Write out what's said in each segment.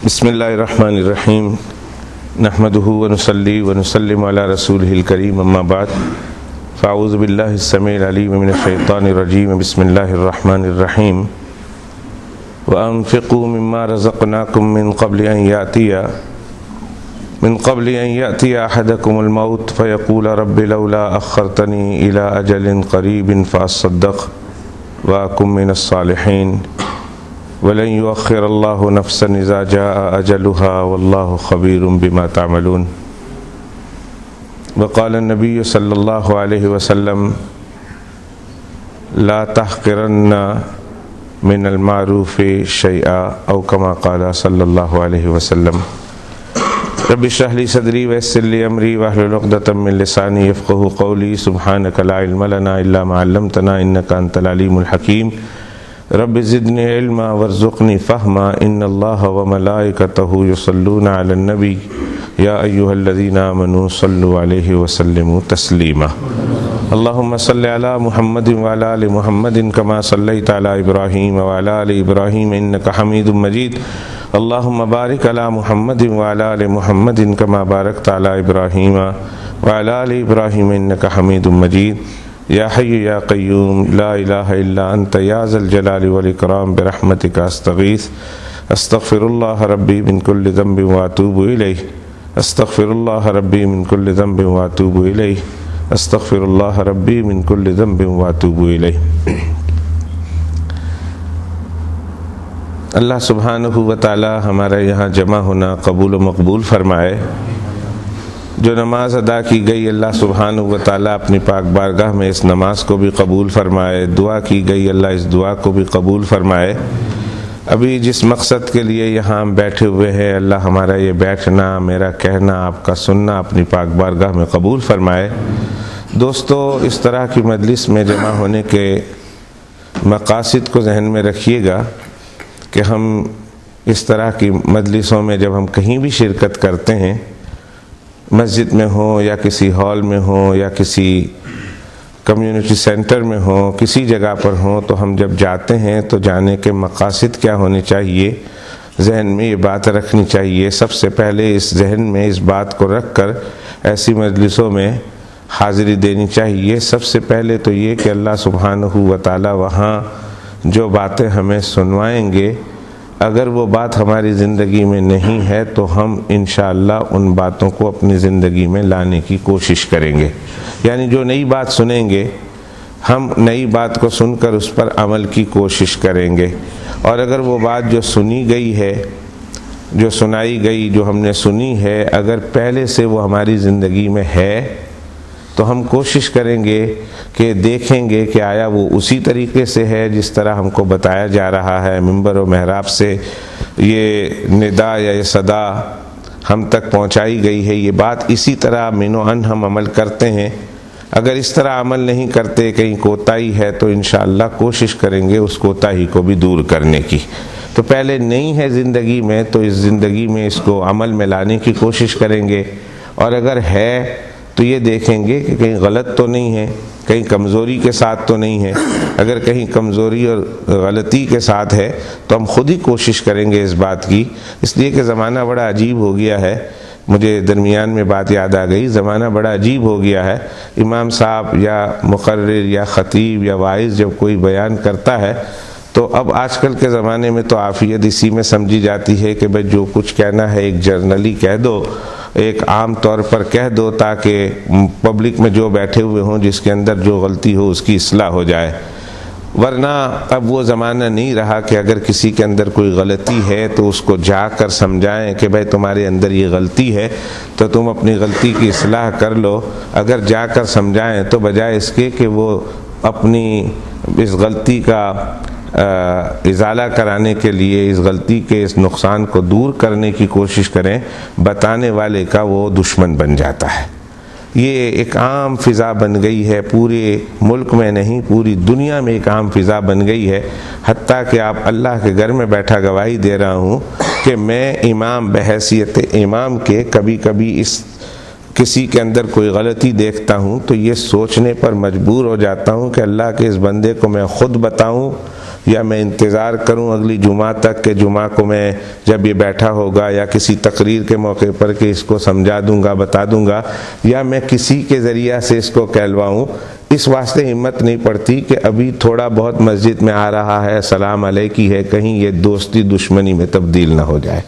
بسم اللہ الرحمن الرحیم نحمدہ ونصلی ونسلم علی رسولہ الکریم اما بعد فاعوذ باللہ السمیع العلیم من الشیطان الرجیم بسم اللہ الرحمن الرحیم وانفقوا مما رزقناکم من قبل ان یأتی احدکم الموت فیقول رب لولا اخرتنی الی اجل قریب فاصدق واکن من الصالحین وَلَن يُؤَخِّرَ اللَّهُ نَفْسًا إِذَا جَاءَ أَجَلُهَا وَاللَّهُ خَبِيرٌ بِمَا تَعْمَلُونَ وقال النبي صلى الله عليه وسلم لا تحقرن من المعروف شيئا أو كما قال صلى الله عليه وسلم رب اشرح لي صدري ويسر لي أمري واحلل عقدة من لساني يفقهوا قولي سبحانك لا علم لنا إلا ما علمتنا إنك أنت العليم الحكيم رب زدنی علما وارزقنی فہما ان اللہ وملائکتہ یصلون علی النبی یا ایہا الذین آمنوا صلوا علیہ وسلموا تسلیما اللہم صل علی محمد وعلی آل محمد کما صلیت علی ابراہیم وعلی آل ابراہیم انک حمید مجید اللہم بارک علی محمد وعلی آل محمد کما بارکت علی ابراہیم وعلی آل ابراہیم انک حمید مجید یا حی یا قیوم لا الہ الا انت یا ذا الجلال والاکرام برحمتک استغیث استغفر اللہ ربی من کل ذنب واتوب الیہ استغفر اللہ ربی من کل ذنب واتوب الیہ استغفر اللہ ربی من کل ذنب واتوب الیہ۔ اللہ سبحانہ و تعالی ہمارا یہاں جمع ہونا قبول و مقبول فرمائے۔ جو نماز ادا کی گئی اللہ سبحانہ و تعالیٰ اپنی پاک بارگاہ میں اس نماز کو بھی قبول فرمائے، دعا کی گئی اللہ اس دعا کو بھی قبول فرمائے۔ ابھی جس مقصد کے لیے یہاں ہم بیٹھے ہوئے ہیں اللہ ہمارا یہ بیٹھنا، میرا کہنا، آپ کا سننا اپنی پاک بارگاہ میں قبول فرمائے۔ دوستو، اس طرح کی مجلس میں جمع ہونے کے مقاصد کو ذہن میں رکھیے گا کہ ہم اس طرح کی مجلسوں میں جب ہم کہیں بھی شرکت کرتے ہیں، مسجد میں ہوں یا کسی ہال میں ہوں یا کسی کمیونٹی سینٹر میں ہوں، کسی جگہ پر ہوں، تو ہم جب جاتے ہیں تو جانے کے مقاصد کیا ہونے چاہیے، ذہن میں یہ بات رکھنی چاہیے۔ سب سے پہلے اس ذہن میں اس بات کو رکھ کر ایسی مجلسوں میں حاضری دینی چاہیے۔ سب سے پہلے تو یہ کہ اللہ سبحانہ و تعالی وہاں جو باتیں ہمیں سنوائیں گے، اگر وہ بات ہماری زندگی میں نہیں ہے تو ہم انشاءاللہ ان باتوں کو اپنی زندگی میں لانے کی کوشش کریں گے۔ یعنی جو نئی بات سنیں گے ہم نئی بات کو سن کر اس پر عمل کی کوشش کریں گے، اور اگر وہ بات جو سنی گئی ہے، جو سنائی گئی، جو ہم نے سنی ہے، اگر پہلے سے وہ ہماری زندگی میں ہے تو ہم کوشش کریں گے کہ دیکھیں گے کہ آیا وہ اسی طریقے سے ہے جس طرح ہم کو بتایا جا رہا ہے، منبر و محراب سے یہ ندا یا یہ صدا ہم تک پہنچائی گئی ہے، یہ بات اسی طرح من و عن ہم عمل کرتے ہیں۔ اگر اس طرح عمل نہیں کرتے، کہیں کوتاہی ہے، تو انشاءاللہ کوشش کریں گے اس کوتاہی کو بھی دور کرنے کی۔ تو پہلے نہیں ہے زندگی میں تو اس زندگی میں اس کو عمل میں لانے کی کوشش کریں گے، اور اگر ہے تو یہ دیکھیں گے کہ کہیں غلط تو نہیں ہے، کہیں کمزوری کے ساتھ تو نہیں ہے۔ اگر کہیں کمزوری اور غلطی کے ساتھ ہے تو ہم خود ہی کوشش کریں گے اس بات کی، اس لیے کہ زمانہ بڑا عجیب ہو گیا ہے۔ مجھے درمیان میں بات یاد آ گئی، زمانہ بڑا عجیب ہو گیا ہے۔ امام صاحب یا مقرر یا خطیب یا واعظ جب کوئی بیان کرتا ہے تو اب آج کل کے زمانے میں تو عافیت اسی میں سمجھی جاتی ہے کہ بھئی جو کچھ کہنا ہے ایک جرنلی کہہ دو، ایک عام طور پر کہہ دو، تاکہ پبلک میں جو بیٹھے ہوئے ہوں جس کے اندر جو غلطی ہو اس کی اصلاح ہو جائے۔ ورنہ اب وہ زمانہ نہیں رہا کہ اگر کسی کے اندر کوئی غلطی ہے تو اس کو جا کر سمجھائیں کہ بھائی تمہارے اندر یہ غلطی ہے تو تم اپنی غلطی کی اصلاح کر لو۔ اگر جا کر سمجھائیں تو بجائے اس کے کہ وہ اپنی اس غلطی کا ازالہ کرانے کے لیے، اس غلطی کے اس نقصان کو دور کرنے کی کوشش کریں، بتانے والے کا وہ دشمن بن جاتا ہے۔ یہ ایک عام فضا بن گئی ہے، پورے ملک میں نہیں پوری دنیا میں ایک عام فضا بن گئی ہے، حتیٰ کہ آپ اللہ کے گھر میں بیٹھا گواہی دے رہا ہوں کہ میں امام بحیثیت امام کے کبھی کبھی اس کسی کے اندر کوئی غلطی دیکھتا ہوں تو یہ سوچنے پر مجبور ہو جاتا ہوں کہ اللہ کے اس بندے کو میں خود بتاؤں یا میں انتظار کروں اگلی جمعہ تک کہ جمعہ کو میں جب یہ بیٹھا ہوگا یا کسی تقریر کے موقع پر کہ اس کو سمجھا دوں گا بتا دوں گا، یا میں کسی کے ذریعہ سے اس کو کہلواؤں، اس واسطے ہمت نہیں پڑتی کہ ابھی تھوڑا بہت مسجد میں آ رہا ہے، سلام علیکی ہے، کہیں یہ دوستی دشمنی میں تبدیل نہ ہو جائے،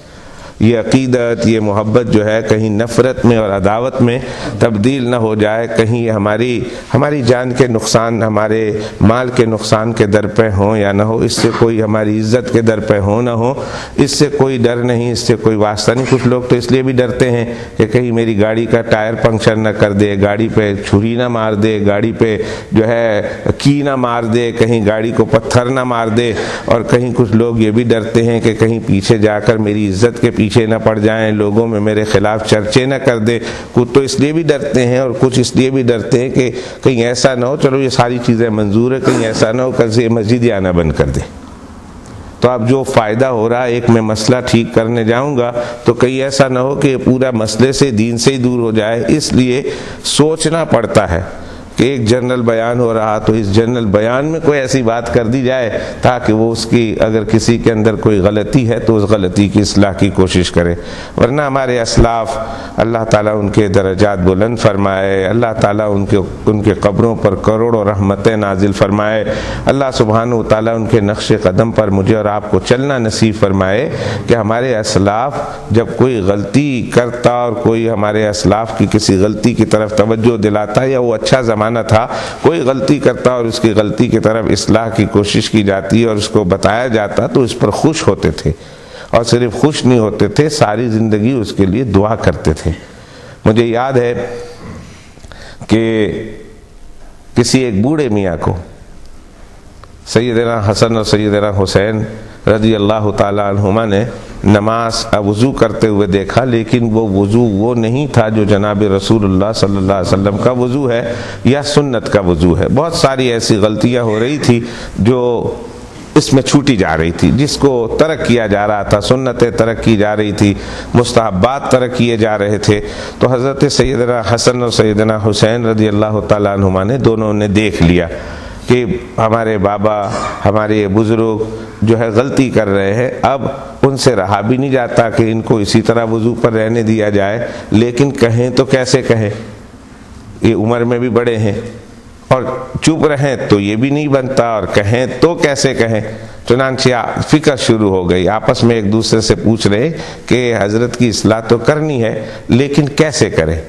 یہ عقیدت یہ محبت جو ہے کہیں نفرت میں اور عداوت میں تبدیل نہ ہو جائے، کہیں یہ ہماری جان کے نقصان، ہمارے مال کے نقصان کے در پہ ہوں یا نہ ہو، اس سے کوئی ہماری عزت کے در پہ ہو نہ ہو، اس سے کوئی ڈر نہیں، اس سے کوئی واسطہ نہیں۔ کچھ لوگ تو اس لیے بھی ڈرتے ہیں کہ کہیں میری گاڑی کا ٹائر پنکچر نہ کر دے، گاڑی پہ چھری نہ مار دے، گاڑی پہ جو ہے کی نہ مار دے، کہیں گاڑی کو پتھر نہ مار دے، اور کہیں کچھ لوگ یہ بھی ڈرتے ہیں کہ کہیں پیچھے جا کر میری عزت کے پیچھے نہ پڑ جائیں، لوگوں میں میرے خلاف چرچے نہ کر دے۔ کچھ تو اس لیے بھی ڈرتے ہیں اور کچھ اس لیے بھی ڈرتے ہیں کہ کہیں ایسا نہ ہو، چلو یہ ساری چیزیں منظور ہے، کہیں ایسا نہ ہو کل سے یہ مسجد ہی آنا بند کر دے۔ تو اب جو فائدہ ہو رہا ہے، ایک میں مسئلہ ٹھیک کرنے جاؤں گا تو کہیں ایسا نہ ہو کہ پورا مسئلے سے دین سے ہی دور ہو جائے، اس لیے سوچنا پڑتا ہے کہ ایک جنرل بیان ہو رہا تو اس جنرل بیان میں کوئی ایسی بات کر دی جائے تاکہ وہ اس کی اگر کسی کے اندر کوئی غلطی ہے تو اس غلطی کی اصلاح کی کوشش کرے۔ ورنہ ہمارے اسلاف اللہ تعالیٰ ان کے درجات بلند فرمائے، اللہ تعالیٰ ان کے قبروں پر کروڑوں رحمتیں نازل فرمائے، اللہ سبحانہ و تعالیٰ ان کے نقش قدم پر مجھے اور آپ کو چلنا نصیب فرمائے کہ ہمارے اسلاف جب کوئی غلطی کرتا اور کوئی ہمارے اسلاف کی کسی غلطی کی طرف توجہ دلاتا یا وہ اچھا زمانہ تھا، کوئی غلطی کرتا اور اس کی غلطی کی طرف اصلاح کی کوشش کی جاتی اور اس کو بتایا جاتا تو اس پر خوش ہوتے تھے، اور صرف خوش نہیں ہوتے تھے، ساری زندگی اس کے لیے دعا کرتے تھے۔ مجھے یاد ہے کہ کسی ایک بوڑھے میاں کو سیدنا حسن اور سیدنا حسین رضی اللہ تعالی عنہما نے نماز وضو کرتے ہوئے دیکھا، لیکن وہ وضو وہ نہیں تھا جو جناب رسول اللہ صلی اللہ علیہ وسلم کا وضو ہے یا سنت کا وضو ہے۔ بہت ساری ایسی غلطیاں ہو رہی تھی جو اس میں چھوٹی جا رہی تھی، جس کو ترک کیا جا رہا تھا، سنتیں ترک کی جا رہی تھی، مستحبات ترک کیے جا رہے تھے۔ تو حضرت سیدنا حسن اور سیدنا حسین رضی اللہ تعالیٰ عنہما نے دونوں نے دیکھ لیا کہ ہمارے بابا ہمارے بزرگ جو ہے غلطی کر رہے ہیں، اب ان سے رہا بھی نہیں جاتا کہ ان کو اسی طرح وضو پر رہنے دیا جائے، لیکن کہیں تو کیسے کہیں، یہ عمر میں بھی بڑے ہیں، اور چپ رہیں تو یہ بھی نہیں بنتا، اور کہیں تو کیسے کہیں۔ چنانچہ فکر شروع ہو گئی، آپس میں ایک دوسرے سے پوچھ رہے کہ حضرت کی اصلاح تو کرنی ہے لیکن کیسے کریں۔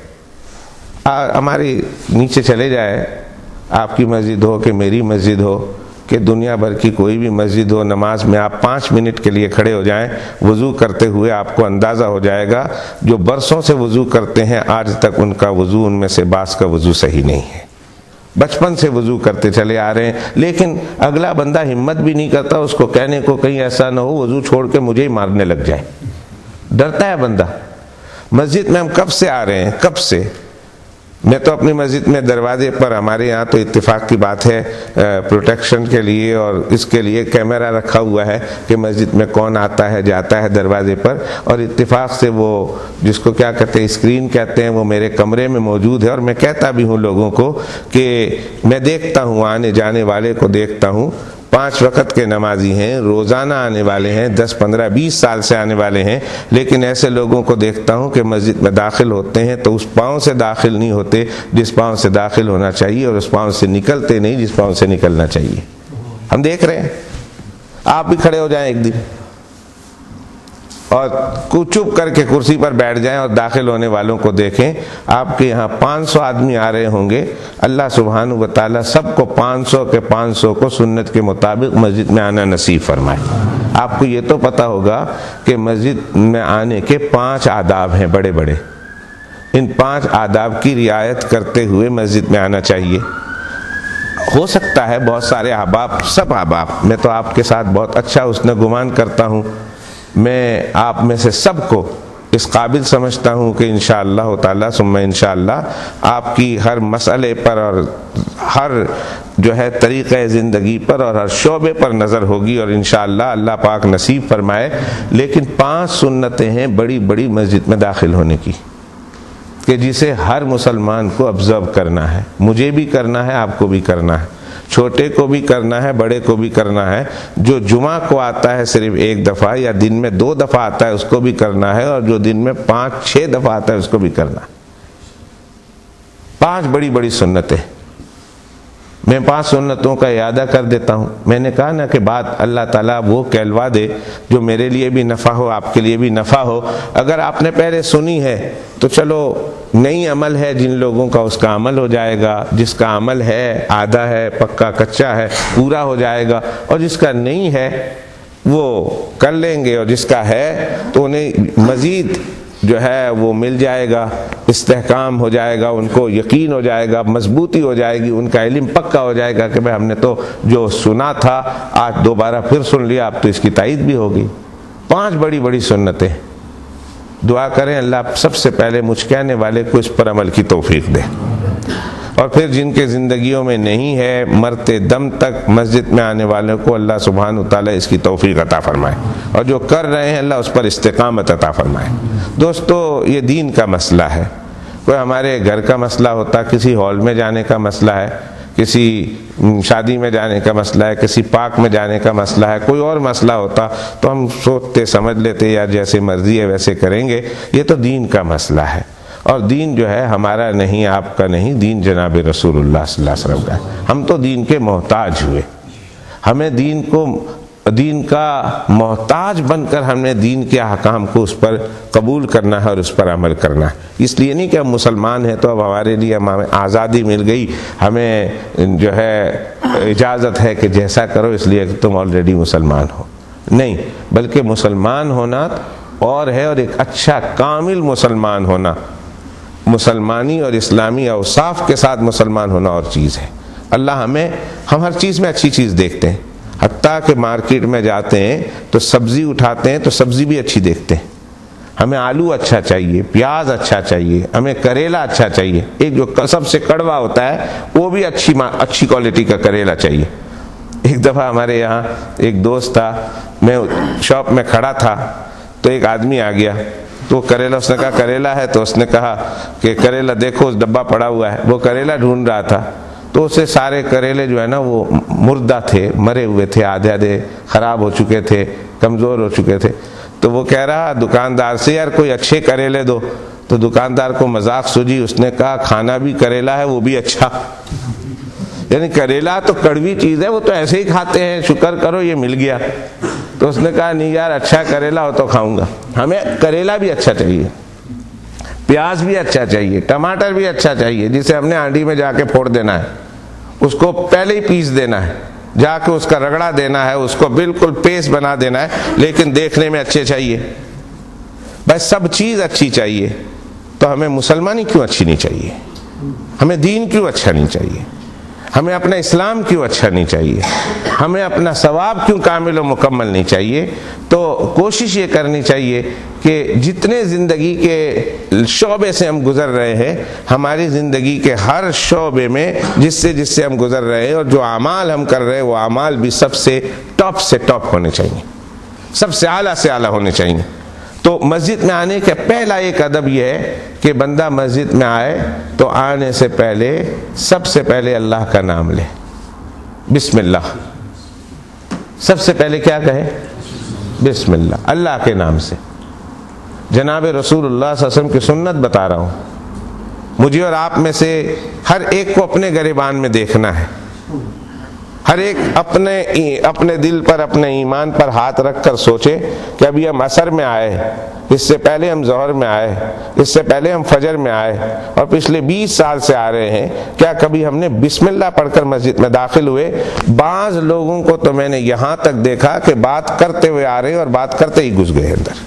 ہماری نیچے چلے جائے، آپ کی مسجد ہو کہ میری مسجد ہو کہ دنیا بھر کی کوئی بھی مسجد ہو، نماز میں آپ 5 منٹ کے لیے کھڑے ہو جائیں وضو کرتے ہوئے، آپ کو اندازہ ہو جائے گا جو برسوں سے وضو کرتے ہیں آج تک ان کا وضو، ان میں سے بعض کا وضو صحیح نہیں ہے، بچپن سے وضو کرتے چلے آ رہے ہیں، لیکن اگلا بندہ ہمت بھی نہیں کرتا اس کو کہنے کو کہیں ایسا نہ ہو وضو چھوڑ کے مجھے ہی مارنے لگ جائے، ڈرتا ہے بندہ۔ مسجد میں ہم کب سے آ رہے ہیں، کب سے، میں تو اپنی مسجد میں دروازے پر، ہمارے یہاں تو اتفاق کی بات ہے پروٹیکشن کے لیے اور اس کے لیے کیمرہ رکھا ہوا ہے کہ مسجد میں کون آتا ہے جاتا ہے دروازے پر، اور اتفاق سے وہ جس کو کیا کہتے ہیں اسکرین کہتے ہیں وہ میرے کمرے میں موجود ہے، اور میں کہتا بھی ہوں لوگوں کو کہ میں دیکھتا ہوں آنے جانے والے کو دیکھتا ہوں، 5 وقت کے نمازی ہیں، روزانہ آنے والے ہیں، 10 15 20 سال سے آنے والے ہیں، لیکن ایسے لوگوں کو دیکھتا ہوں کہ مسجد میں داخل ہوتے ہیں تو اس پاؤں سے داخل نہیں ہوتے جس پاؤں سے داخل ہونا چاہیے، اور اس پاؤں سے نکلتے نہیں جس پاؤں سے نکلنا چاہیے۔ ہم دیکھ رہے ہیں، آپ بھی کھڑے ہو جائیں ایک دن اور چپ کر کے کرسی پر بیٹھ جائیں اور داخل ہونے والوں کو دیکھیں، آپ کے یہاں 500 آدمی آ رہے ہوں گے، اللہ سبحانہ و تعالیٰ سب کو 500 کے 500 کو سنت کے مطابق مسجد میں آنا نصیب فرمائے۔ آپ کو یہ تو پتہ ہوگا کہ مسجد میں آنے کے 5 آداب ہیں بڑے بڑے، ان 5 آداب کی رعایت کرتے ہوئے مسجد میں آنا چاہیے۔ ہو سکتا ہے بہت سارے احباب، سب احباب، میں تو آپ کے ساتھ بہت اچھا حسن گمان کرتا ہوں، میں آپ میں سے سب کو اس قابل سمجھتا ہوں کہ انشاءاللہ تعالی ثم انشاءاللہ آپ کی ہر مسئلے پر اور ہر جو ہے طریقہ زندگی پر اور ہر شعبے پر نظر ہوگی، اور انشاءاللہ اللہ پاک نصیب فرمائے۔ لیکن 5 سنتیں ہیں بڑی بڑی مسجد میں داخل ہونے کی کہ جسے ہر مسلمان کو آبزرو کرنا ہے، مجھے بھی کرنا ہے، آپ کو بھی کرنا ہے۔ چھوٹے کو بھی کرنا ہے، بڑے کو بھی کرنا ہے۔ جو جمعہ کو آتا ہے صرف ایک دفعہ یا دن میں 2 دفعہ آتا ہے اس کو بھی کرنا ہے، اور جو دن میں 5-6 دفعہ آتا ہے اس کو بھی کرنا ہے۔ 5 بڑی بڑی سنتیں۔ میں 5 سنتوں کا اعادہ کر دیتا ہوں۔ میں نے کہا نا کہ بات اللہ تعالیٰ وہ کہلوا دے جو میرے لیے بھی نفع ہو، آپ کے لیے بھی نفع ہو۔ اگر آپ نے پہلے سنی ہے تو چلو نئی عمل ہے، جن لوگوں کا اس کا عمل ہو جائے گا، جس کا عمل ہے آدھا ہے، پکا کچا ہے، پورا ہو جائے گا، اور جس کا نہیں ہے وہ کر لیں گے، اور جس کا ہے تو انہیں مزید جو ہے وہ مل جائے گا، استحکام ہو جائے گا، ان کو یقین ہو جائے گا، مضبوطی ہو جائے گی، ان کا علم پکا ہو جائے گا کہ بھئی ہم نے تو جو سنا تھا آج دوبارہ پھر سن لیا، اب تو اس کی تائید بھی ہوگی۔ 5 بڑی بڑی سنتیں۔ دعا کریں اللہ سب سے پہلے مجھ کہنے والے کو اس پر عمل کی توفیق دے، اور پھر جن کے زندگیوں میں نہیں ہے مرتے دم تک مسجد میں آنے والوں کو اللہ سبحانہ وتعالی اس کی توفیق عطا فرمائے، اور جو کر رہے ہیں اللہ اس پر استقامت عطا فرمائے۔ دوستو یہ دین کا مسئلہ ہے، کوئی ہمارے گھر کا مسئلہ ہوتا، کسی ہال میں جانے کا مسئلہ ہے، کسی شادی میں جانے کا مسئلہ ہے، کسی پارک میں جانے کا مسئلہ ہے، کوئی اور مسئلہ ہوتا تو ہم سوچتے سمجھ لیتے یا جیسے مرضی ہے ویسے کریں گے۔ یہ تو دین کا مسئلہ ہے، اور دین جو ہے ہمارا نہیں، آپ کا نہیں، دین جناب رسول اللہ صلی اللہ علیہ وسلم کا ہے۔ ہم تو دین کے محتاج ہوئے، ہمیں دین کا محتاج بن کر ہم نے دین کے احکام کو اس پر قبول کرنا ہے اور اس پر عمل کرنا ہے۔ اس لیے نہیں کہ ہم مسلمان ہیں تو اب ہمارے لیے ہمیں آزادی مل گئی، ہمیں جو ہے اجازت ہے کہ جیسا کرو اس لیے کہ تم آلریڈی مسلمان ہو، نہیں، بلکہ مسلمان ہونا اور ہے، اور ایک اچھا کامل مسلمان ہونا، مسلمانی اور اسلامی اوصاف کے ساتھ مسلمان ہونا اور چیز ہے۔ اللہ ہم ہر چیز میں اچھی چیز دیکھتے ہیں، حتیٰ کہ مارکیٹ میں جاتے ہیں تو سبزی اٹھاتے ہیں تو سبزی بھی اچھی دیکھتے ہیں، ہمیں آلو اچھا چاہیے، پیاز اچھا چاہیے، ہمیں کریلا اچھا چاہیے، ایک جو سب سے کڑوا ہوتا ہے وہ بھی اچھی کوالٹی کا کریلا چاہیے۔ ایک دفعہ ہمارے یہاں ایک دوست تھا، میں شاپ میں کھڑا تھا تو ایک آدمی آ گیا، تو کریلا، اس نے کہا کریلا ہے، تو اس نے کہا کہ کریلا دیکھو اس ڈبہ پڑا ہوا ہے، وہ کریلا ڈھونڈ رہا تھا، تو اسے سارے کریلے جو ہے نا وہ مردہ تھے، مرے ہوئے تھے، آدھے خراب ہو چکے تھے، کمزور ہو چکے تھے۔ تو وہ کہہ رہا دکاندار سے یار کوئی اچھے کریلے دو، تو دکاندار کو مذاق سوجی، اس نے کہا کھانا بھی کریلا ہے وہ بھی اچھا، یعنی کریلا تو کڑوی چیز ہے، وہ تو ایسے ہی کھاتے ہیں، شکر کرو یہ مل گیا۔ تو اس نے کہا نہیں یار اچھا کریلا ہو تو کھاؤں گا، ہمیں کریلا بھی اچھا چاہیے، پیاز بھی اچھا چاہیے، ٹماٹر بھی اچھا چاہیے، جسے ہم نے ہانڈی میں جا کے پھوڑ دینا ہے، اس کو پہلے ہی پیس دینا ہے، جا کے اس کا رگڑا دینا ہے، اس کو بالکل پیسٹ بنا دینا ہے، لیکن دیکھنے میں اچھے چاہیے، بس سب چیز اچھی چاہیے۔ تو ہمیں مسلمانی کیوں اچھی نہیں چاہیے؟ ہمیں دین کیوں اچھا نہیں چاہیے؟ ہمیں اپنا اسلام کیوں اچھا نہیں چاہیے؟ ہمیں اپنا ثواب کیوں کامل و مکمل نہیں چاہیے؟ تو کوشش یہ کرنی چاہیے کہ جتنے زندگی کے شعبے سے ہم گزر رہے ہیں، ہماری زندگی کے ہر شعبے میں جس سے ہم گزر رہے ہیں اور جو اعمال ہم کر رہے ہیں وہ اعمال بھی سب سے ٹاپ ہونے چاہیے، سب سے اعلیٰ ہونے چاہیے۔ تو مسجد میں آنے کا پہلا ایک ادب یہ ہے کہ بندہ مسجد میں آئے تو آنے سے پہلے سب سے پہلے اللہ کا نام لے، بسم اللہ، سب سے پہلے کیا کہے؟ بسم اللہ، اللہ کے نام سے۔ جناب رسول اللہ صلی اللہ علیہ وسلم کی سنت بتا رہا ہوں، مجھے اور آپ میں سے ہر ایک کو اپنے گریبان میں دیکھنا ہے، ہر ایک اپنے دل پر، اپنے ایمان پر ہاتھ رکھ کر سوچے کہ ابھی ہم عصر میں آئے، اس سے پہلے ہم ظہر میں آئے، اس سے پہلے ہم فجر میں آئے، اور پچھلے 20 سال سے آ رہے ہیں، کیا کبھی ہم نے بسم اللہ پڑھ کر مسجد میں داخل ہوئے؟ بعض لوگوں کو تو میں نے یہاں تک دیکھا کہ بات کرتے ہوئے آ رہے اور بات کرتے ہی گھس گئے اندر،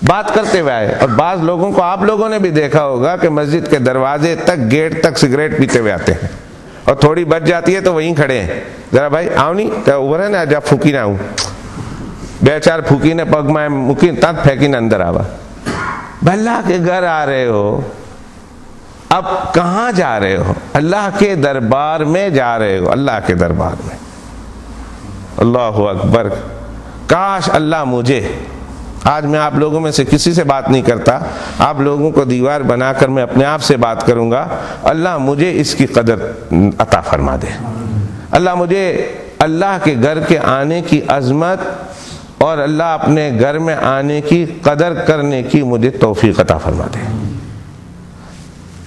بات کرتے ہوئے آئے، اور بعض لوگوں کو آپ لوگوں نے بھی دیکھا ہوگا کہ مسجد کے دروازے تک، گیٹ تک سگریٹ پیتے ہوئے آتے ہیں، اور تھوڑی بچ جاتی ہے تو وہیں کھڑے ہیں، ذرا بھائی آؤ نہیں کیا اوور ہے نا، جا پھوکی نہ ہوں، بے چار پھوکی نے پگ میں مکی تک پھینکی نہ اندر آوا۔ اللہ کے گھر آ رہے ہو، اب کہاں جا رہے ہو؟ اللہ کے دربار میں جا رہے ہو، اللہ کے دربار میں۔ اللہ اکبر، کاش اللہ مجھے آج میں آپ لوگوں میں سے کسی سے بات نہیں کرتا، آپ لوگوں کو دیوار بنا کر میں اپنے آپ سے بات کروں گا، اللہ مجھے اس کی قدر عطا فرما دے، اللہ مجھے اللہ کے گھر کے آنے کی عظمت اور اللہ اپنے گھر میں آنے کی قدر کرنے کی مجھے توفیق عطا فرما دے۔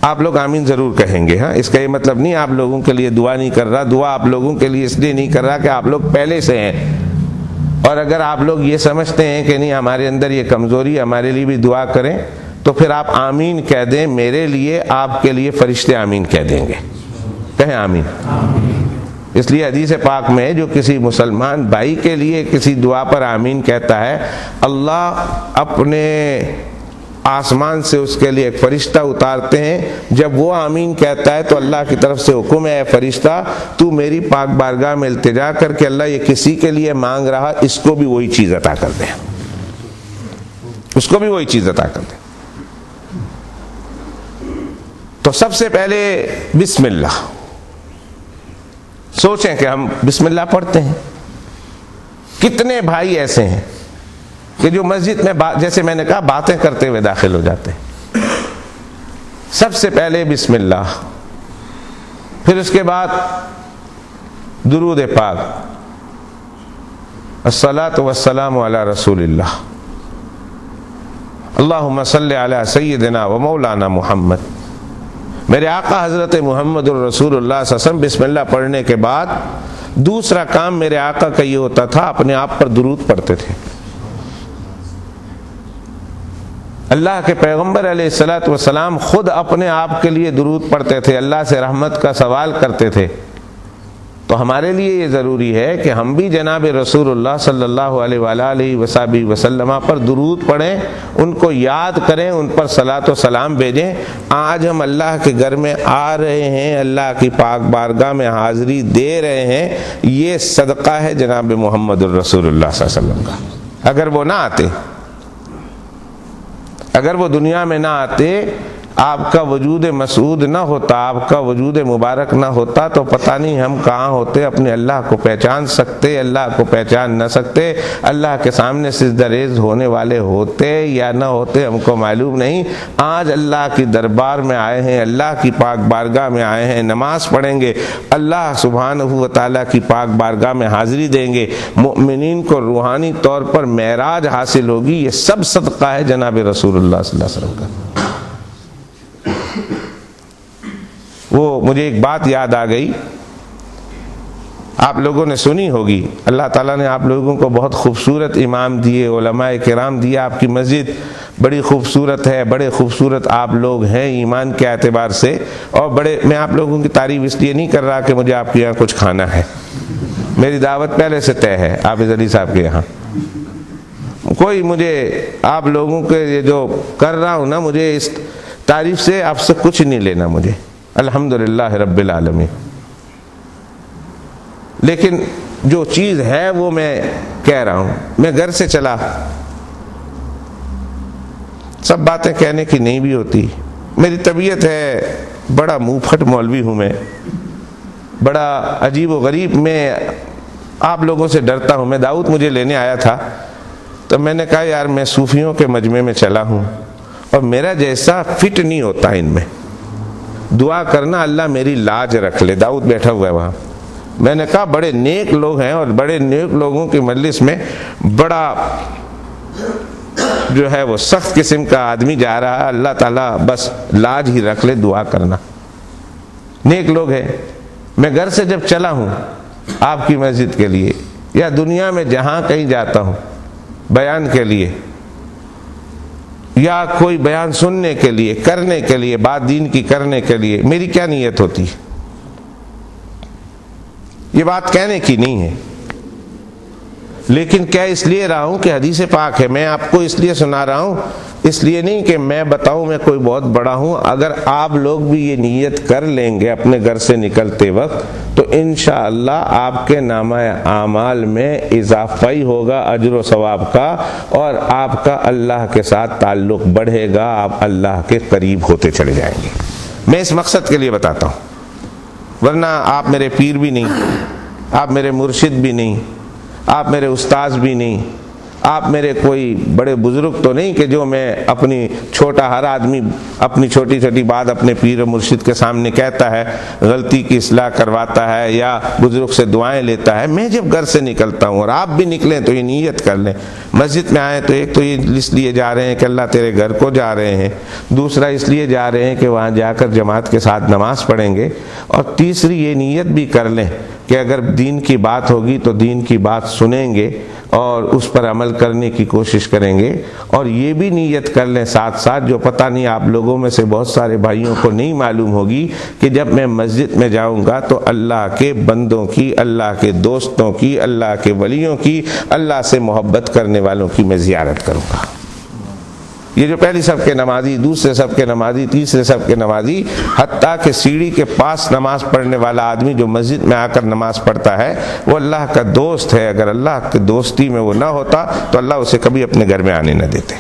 آپ لوگ آمین ضرور کہیں گے، ہاں، اس کا یہ مطلب نہیں آپ لوگوں کے لیے دعا نہیں کر رہا، دعا آپ لوگوں کے لیے اس لیے نہیں کر رہا کہ آپ لوگ پہلے سے ہیں، اور اگر آپ لوگ یہ سمجھتے ہیں کہ نہیں ہمارے اندر یہ کمزوری، ہمارے لیے بھی دعا کریں، تو پھر آپ آمین کہہ دیں، میرے لیے آپ کے لیے فرشتے آمین کہہ دیں گے، کہیں آمین۔ اس لیے حدیث پاک میں جو کسی مسلمان بھائی کے لیے کسی دعا پر آمین کہتا ہے، اللہ اپنے آسمان سے اس کے لیے ایک فرشتہ اتارتے ہیں، جب وہ آمین کہتا ہے تو اللہ کی طرف سے حکم ہے، اے فرشتہ تو میری پاک بارگاہ میں التجا کر کے اللہ یہ کسی کے لیے مانگ رہا، اس کو بھی وہی چیز عطا کر دیں، اس کو بھی وہی چیز عطا کر دیں۔ تو سب سے پہلے بسم اللہ، سوچیں کہ ہم بسم اللہ پڑھتے ہیں، کتنے بھائی ایسے ہیں کہ جو مسجد میں جیسے میں نے کہا باتیں کرتے ہوئے داخل ہو جاتے ہیں۔ سب سے پہلے بسم اللہ، پھر اس کے بعد درود پاک، الصلاۃ والسلام علی رسول اللہ، اللہم صلی علی سیدنا و مولانا محمد۔ میرے آقا حضرت محمد الرسول اللہ صلی اللہ علیہ وسلم بسم اللہ پڑھنے کے بعد دوسرا کام میرے آقا کا یہ ہوتا تھا، اپنے آپ پر درود پڑھتے تھے۔ اللہ کے پیغمبر علیہ الصلوۃ والسلام خود اپنے آپ کے لیے درود پڑھتے تھے، اللہ سے رحمت کا سوال کرتے تھے۔ تو ہمارے لیے یہ ضروری ہے کہ ہم بھی جناب رسول اللہ صلی اللہ علیہ وآلہ وسلم پر درود پڑھیں، ان کو یاد کریں، ان پر صلاۃ و سلام بھیجیں۔ آج ہم اللہ کے گھر میں آ رہے ہیں، اللہ کی پاک بارگاہ میں حاضری دے رہے ہیں، یہ صدقہ ہے جناب محمد الرسول اللہ صلی اللہ علیہ وسلم کا۔ اگر وہ نہ آتے، اگر وہ دنیا میں نہ آتے، آپ کا وجود مسعود نہ ہوتا، آپ کا وجود مبارک نہ ہوتا، تو پتہ نہیں ہم کہاں ہوتے، اپنے اللہ کو پہچان سکتے، اللہ کو پہچان نہ سکتے، اللہ کے سامنے سجدہ ریز ہونے والے ہوتے یا نہ ہوتے ہم کو معلوم نہیں۔ آج اللہ کی دربار میں آئے ہیں، اللہ کی پاک بارگاہ میں آئے ہیں، نماز پڑھیں گے، اللہ سبحانہ و تعالیٰ کی پاک بارگاہ میں حاضری دیں گے، مؤمنین کو روحانی طور پر معراج حاصل ہوگی، یہ سب صدقہ ہے جناب رسول اللہ صلی اللہ علیہ وسلم کا۔ وہ مجھے ایک بات یاد آ گئی، آپ لوگوں نے سنی ہوگی، اللہ تعالیٰ نے آپ لوگوں کو بہت خوبصورت امام دیے، علماء کرام دیے، آپ کی مسجد بڑی خوبصورت ہے، بڑے خوبصورت آپ لوگ ہیں ایمان کے اعتبار سے، اور بڑے، میں آپ لوگوں کی تعریف اس لیے نہیں کر رہا کہ مجھے آپ کے یہاں کچھ کھانا ہے، میری دعوت پہلے سے طے ہے حافظ علی صاحب کے یہاں، کوئی مجھے آپ لوگوں کے یہ جو کر رہا ہوں نا، مجھے اس تعریف سے آپ سے کچھ نہیں لینا، مجھے الحمدللہ رب العالمین، لیکن جو چیز ہے وہ میں کہہ رہا ہوں۔ میں گھر سے چلا، سب باتیں کہنے کی نہیں بھی ہوتی، میری طبیعت ہے، بڑا منہ پھٹ مولوی ہوں میں، بڑا عجیب و غریب، میں آپ لوگوں سے ڈرتا ہوں۔ میں داؤد مجھے لینے آیا تھا تو میں نے کہا یار میں صوفیوں کے مجمع میں چلا ہوں اور میرا جیسا فٹ نہیں ہوتا ان میں، دعا کرنا اللہ میری لاج رکھ لے۔ داؤد بیٹھا ہوا ہے وہاں، میں نے کہا بڑے نیک لوگ ہیں اور بڑے نیک لوگوں کی مجلس میں بڑا جو ہے وہ سخت قسم کا آدمی جا رہا ہے، اللہ تعالیٰ بس لاج ہی رکھ لے، دعا کرنا، نیک لوگ ہیں۔ میں گھر سے جب چلا ہوں آپ کی مسجد کے لیے یا دنیا میں جہاں کہیں جاتا ہوں بیان کے لیے یا کوئی بیان سننے کے لیے، کرنے کے لیے، بات دین کی کرنے کے لیے، میری کیا نیت ہوتی ہے؟ یہ بات کہنے کی نہیں ہے، لیکن کیا اس لیے رہا ہوں کہ حدیث پاک ہے، میں آپ کو اس لیے سنا رہا ہوں، اس لیے نہیں کہ میں بتاؤں میں کوئی بہت بڑا ہوں۔ اگر آپ لوگ بھی یہ نیت کر لیں گے اپنے گھر سے نکلتے وقت تو انشاءاللہ آپ کے نامہ اعمال میں اضافہ ہی ہوگا اجر و ثواب کا، اور آپ کا اللہ کے ساتھ تعلق بڑھے گا، آپ اللہ کے قریب ہوتے چلے جائیں گے۔ میں اس مقصد کے لیے بتاتا ہوں، ورنہ آپ میرے پیر بھی نہیں، آپ میرے مرشد بھی نہیں، آپ میرے استاذ بھی نہیں، آپ میرے کوئی بڑے بزرگ تو نہیں کہ جو میں اپنی چھوٹا ہر آدمی اپنی چھوٹی چھوٹی بات اپنے پیر و مرشد کے سامنے کہتا ہے، غلطی کی اصلاح کرواتا ہے یا بزرگ سے دعائیں لیتا ہے۔ میں جب گھر سے نکلتا ہوں، اور آپ بھی نکلیں تو یہ نیت کر لیں، مسجد میں آئیں تو ایک تو یہ اس لیے جا رہے ہیں کہ اللہ تیرے گھر کو جا رہے ہیں، دوسرا اس لیے جا رہے ہیں کہ وہاں جا کر جماعت کے ساتھ نماز پڑھیں گے، اور تیسری یہ نیت بھی کر لیں کہ اگر دین کی بات ہوگی تو دین کی بات سنیں گے اور اس پر عمل کرنے کی کوشش کریں گے، اور یہ بھی نیت کر لیں ساتھ ساتھ، جو پتہ نہیں آپ لوگوں میں سے بہت سارے بھائیوں کو نہیں معلوم ہوگی، کہ جب میں مسجد میں جاؤں گا تو اللہ کے بندوں کی، اللہ کے دوستوں کی، اللہ کے ولیوں کی، اللہ سے محبت کرنے والوں کی میں زیارت کروں گا۔ یہ جو پہلی صف کے نمازی، دوسرے صف کے نمازی، تیسرے صف کے نمازی، حتیٰ کہ سیڑھی کے پاس نماز پڑھنے والا آدمی جو مسجد میں آ کر نماز پڑھتا ہے وہ اللہ کا دوست ہے۔ اگر اللہ کی دوستی میں وہ نہ ہوتا تو اللہ اسے کبھی اپنے گھر میں آنے نہ دیتے۔